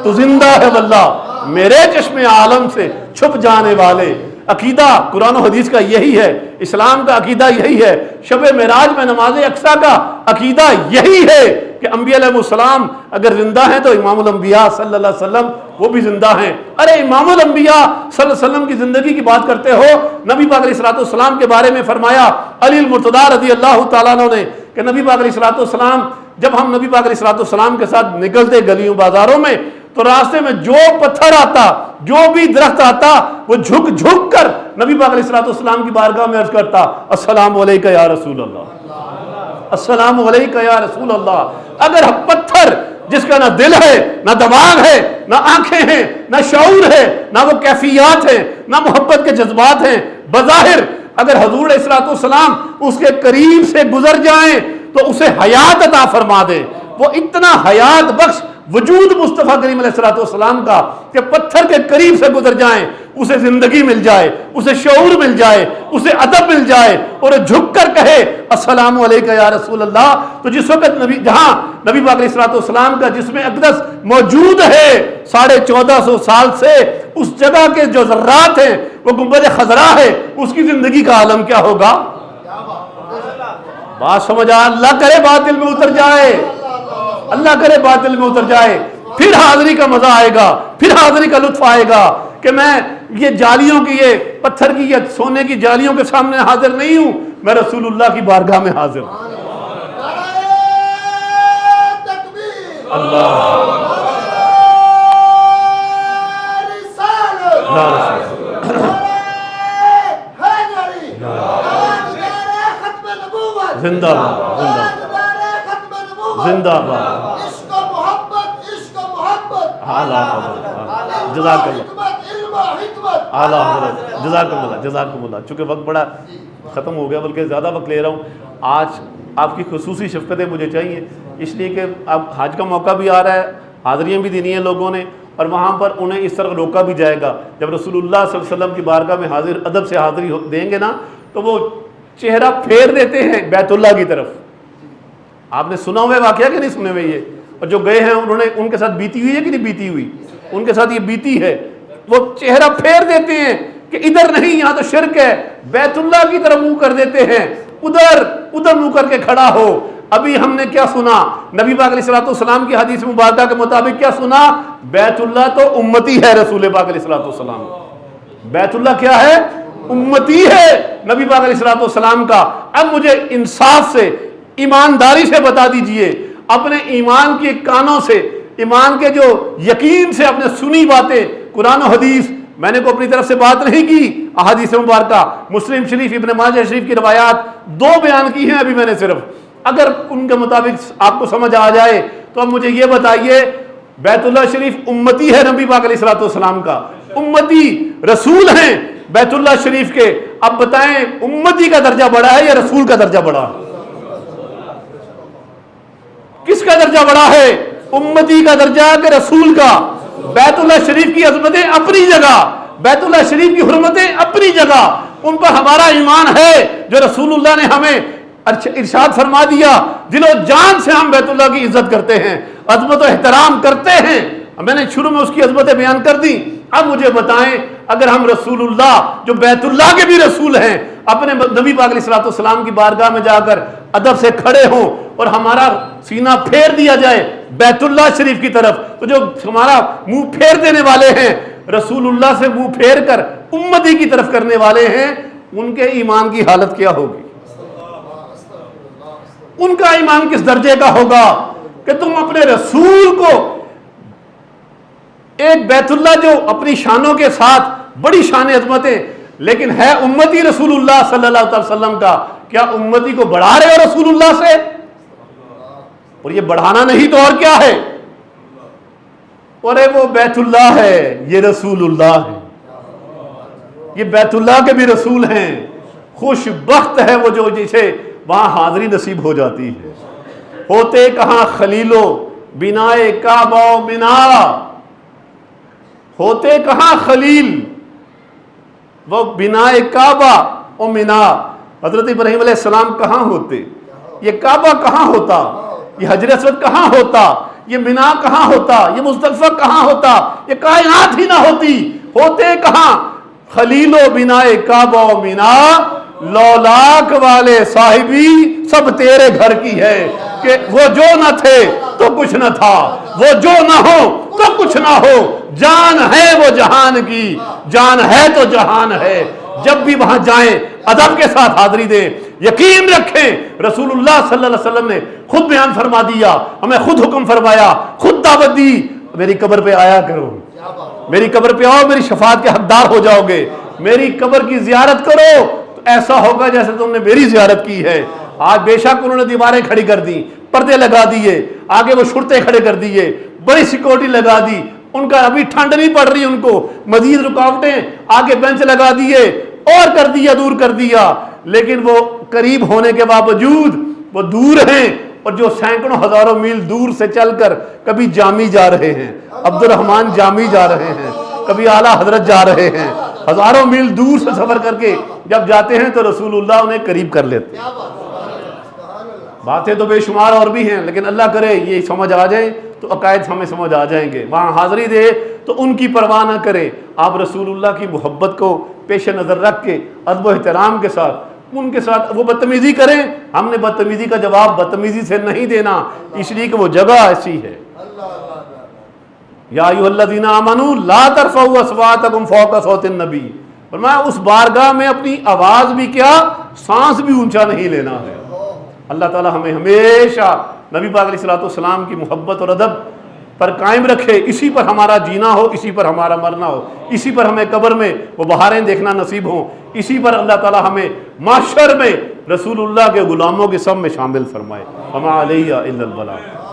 تو زندہ ہے واللہ، میرے چشم عالم سے چھپ جانے والے۔ عقیدہ قرآن و حدیث کا یہی ہے، اسلام کا عقیدہ یہی ہے، شب معراج میں نماز اقصیٰ کا عقیدہ یہی ہے کہ انبیاء علیہ السلام اگر زندہ ہیں تو امام الانبیاء صلی اللہ علیہ وسلم وہ بھی زندہ ہیں۔ ارے امام الانبیاء صلی اللہ علیہ وسلم کی زندگی کی بات کرتے ہو، نبی پاک علیہ السلام کے بارے میں فرمایا علی المرتضیٰ رضی اللہ تعالیٰ عنہ نے کہ نبی پاک علیہ السلام، جب ہم نبی پاک علیہ السلام کے ساتھ نکلتے گلیوں بازاروں میں، تو راستے میں جو پتھر آتا، جو بھی درخت آتا، وہ جھک جھک کر نبی پاک علیہ السلام کی بارگاہ میں عرض کرتا السلام علیکہ یا رسول اللہ، السلام علیکہ یا رسول اللہ۔ اگر پتھر جس کا نہ دل ہے، نہ دماغ ہے، نہ آنکھیں ہیں، نہ شعور ہے، نہ وہ کیفیات ہیں، نہ محبت کے جذبات ہیں، بظاہر اگر حضور علیہ السلام اس کے قریب سے گزر جائیں تو اسے حیات عطا فرما دے، وہ اتنا حیات بخش وجود مصطفیٰ کریم علیہ الصلوۃ والسلام کا کہ پتھر کے قریب سے گزر جائیں اسے زندگی مل جائے، اسے شعور مل جائے، اسے ادب مل جائے اور جھک کر کہے السلام علیکم یا رسول اللہ. تو جس وقت جہاں نبی پاک علیہ الصلوۃ والسلام کا جسم اقدس موجود ہے 1450 سال سے، اس جگہ کے جو ذرات ہیں وہ گنبد خضرا ہے، اس کی زندگی کا عالم کیا ہوگا؟ بات سمجھ آ، اللہ کرے باطل میں اتر جائے، اللہ کرے باطل میں اتر جائے، پھر حاضری کا مزہ آئے گا، پھر حاضری کا لطف آئے گا کہ میں یہ جالیوں کی، یہ پتھر کی، یہ سونے کی جالیوں کے سامنے حاضر نہیں ہوں، میں رسول اللہ کی بارگاہ میں حاضر ہوں. اللہ زندہ باد، زندہ باد، عشق و محبت، عشق و محبت، اعلیٰ حضرت، جزاک اللہ، اعلیٰ حضرت، جزاکم اللہ، جزاکم اللہ. چونکہ وقت بڑا ختم ہو گیا، بلکہ زیادہ وقت لے رہا ہوں. آج آپ کی خصوصی شفقتیں مجھے چاہیے، اس لیے کہ اب حج کا موقع بھی آ رہا ہے، حاضریاں بھی دینی ہیں لوگوں نے، اور وہاں پر انہیں اس طرح روکا بھی جائے گا. جب رسول اللہ صلی اللہ علیہ وسلم کی بارگاہ میں حاضر ادب سے حاضری دیں گے نا، تو وہ چہرہ پھیر دیتے ہیں بیت اللہ کی طرف. آپ نے سنا ہوئے واقعہ کہ نہیں سنے ہوئے یہ؟ اور جو گئے ہیں انہوں نے، ان کے ساتھ بیتی ہوئی ہے کہ نہیں بیتی ہوئی؟ ان کے ساتھ یہ بیتی ہے. وہ چہرہ پھیر دیتے ہیں کہ ادھر نہیں، یہاں تو شرک ہے، بیت اللہ کی طرف منہ کر دیتے ہیں، ادھر منہ کر کے کھڑا ہو. ابھی ہم نے کیا سنا؟ نبی پاک علیہ الصلوۃ والسلام کی حدیث مبارکہ کے مطابق کیا سنا؟ بیت اللہ تو امتی ہے رسول پاک علیہ الصلوۃ والسلام. بیت اللہ کیا ہے؟ امتی ہے نبی پاک علیہ الصلوۃ والسلام کا. اب مجھے انصاف سے، ایمانداری سے بتا دیجئے، اپنے ایمان کے کانوں سے، ایمان کے جو یقین سے اپنے سنی باتیں، قرآن و حدیث، میں نے کو اپنی طرف سے بات نہیں کی، احادیث مبارکہ مسلم شریف، ابن ماجہ شریف کی روایات 2 بیان کی ہیں ابھی میں نے صرف. اگر ان کے مطابق آپ کو سمجھ آ جائے تو اب مجھے یہ بتائیے، بیت اللہ شریف امتی ہے نبی پاک علیہ الصلوۃ والسلام کا، امتی رسول ہیں بیت اللہ شریف کے. اب بتائیں امتی کا درجہ بڑا ہے یا رسول کا درجہ بڑا ہے؟ کس کا درجہ بڑا ہے؟ امتی کا درجہ کہ رسول کا؟ بیت اللہ شریف کی عظمتیں اپنی جگہ، بیت اللہ شریف کی حرمتیں اپنی جگہ، ان پر ہمارا ایمان ہے جو رسول اللہ نے ہمیں ارشاد فرما دیا. دل و جان سے ہم بیت اللہ کی عزت کرتے ہیں، عظمت و احترام کرتے ہیں. میں نے شروع میں اس کی عظمتیں بیان کر دی. اب مجھے بتائیں، اگر ہم رسول اللہ جو بیت اللہ کے بھی رسول ہیں اپنے نبی پاک علیہ الصلوۃ والسلام کی بارگاہ میں جا کر ادب سے کھڑے ہوں اور ہمارا سینہ پھیر دیا جائے بیت اللہ شریف کی طرف، تو جو ہمارا منہ پھیر دینے والے ہیں، رسول اللہ سے منہ پھیر کر امتی کی طرف کرنے والے ہیں، ان کے ایمان کی حالت کیا ہوگی؟ ان کا ایمان کس درجے کا ہوگا کہ تم اپنے رسول کو، ایک بیت اللہ جو اپنی شانوں کے ساتھ بڑی شان عظمتیں، لیکن ہے امتی رسول اللہ صلی اللہ علیہ وسلم کا، کیا امتی کو بڑھا رہے ہو رسول اللہ سے؟ اور یہ بڑھانا نہیں تو اور کیا ہے؟ اور وہ بیت اللہ ہے، یہ رسول اللہ ہے، یہ بیت اللہ کے بھی رسول ہیں. خوش بخت ہے وہ جو جسے وہاں حاضری نصیب ہو جاتی ہے. ہوتے کہاں خلیلو بنائے کعبہ و منا، ہوتے کہاں خلیل وہ بنائے کعبہ و منا. حضرت ابراہیم علیہ السلام کہاں ہوتے؟ یہ کعبہ کہاں ہوتا؟ یہ حجر اسود کہاں ہوتا؟ یہ منا کہاں ہوتا؟ یہ مزدلفہ کہاں ہوتا؟ یہ کائنات ہی نہ ہوتی. ہوتے کہاں خلیل و بنائے کعبہ و منا، لولاک والے صاحبی سب تیرے گھر کی ہے. کہ وہ جو نہ تھے تو کچھ نہ تھا، وہ جو نہ ہو تو کچھ نہ ہو، جان ہے وہ جہان کی، جان ہے تو جہان ہے. جب بھی وہاں جائیں ادب کے ساتھ حاضری دیں. یقین رکھیں رسول اللہ صلی اللہ علیہ وسلم نے خود بیان فرما دیا، ہمیں خود حکم فرمایا، خود دعوت دی، میری قبر پہ آیا کرو، میری قبر پہ آؤ، میری شفاعت کے حقدار ہو جاؤ گے. میری قبر کی زیارت کرو تو ایسا ہوگا جیسے تم نے میری زیارت کی ہے. آج بے شک انہوں نے دیواریں کھڑی کر دی، پردے لگا دیے، آگے وہ شرطے کھڑے کر دیے، بڑی سیکورٹی لگا دی. ان کا ابھی ٹھنڈ نہیں پڑ رہی، ان کو مزید رکاوٹیں، آگے بینچ لگا دیے اور کر دیا، دور کر دیا. لیکن وہ قریب ہونے کے باوجود وہ دور ہیں. اور جو سینکڑوں ہزاروں میل دور سے چل کر کبھی جامی جا رہے ہیں، عبد الرحمن جامی جا رہے ہیں، کبھی اعلیٰ حضرت جا رہے ہیں، ہزاروں میل دور سے سفر کر کے جب جاتے ہیں تو رسول اللہ انہیں قریب کر لیتے ہیں۔ باتیں تو بے شمار اور بھی ہیں، لیکن اللہ کرے یہ سمجھ آ جائیں تو عقائد ہمیں سمجھ آ جائیں گے۔ وہاں حاضری دے تو ان کی پرواہ نہ کرے، آپ رسول اللہ کی محبت کو پیش نظر رکھ کے ادب و احترام کے ساتھ ان کے ساتھ وہ بدتمیزی کریں، ہم نے بدتمیزی کا جواب بدتمیزی سے نہیں دینا، اس لیے کہ وہ جگہ ایسی ہے۔ یا ایھا الذین آمنوا لا ترفعوا اصواتکم فوق صوت النبی، فرمایا اس بارگاہ میں اپنی آواز بھی کیا، سانس بھی اونچا نہیں لینا ہے۔ اللہ تعالی ہمیں ہمیشہ نبی پاک علیہ الصلوۃ والسلام کی محبت اور ادب پر قائم رکھے، اسی پر ہمارا جینا ہو، اسی پر ہمارا مرنا ہو، اسی پر ہمیں قبر میں وہ بہاریں دیکھنا نصیب ہوں، اسی پر اللہ تعالی ہمیں محشر میں رسول اللہ کے غلاموں کے سب میں شامل فرمائے۔ وما علیہ الا البلاغ۔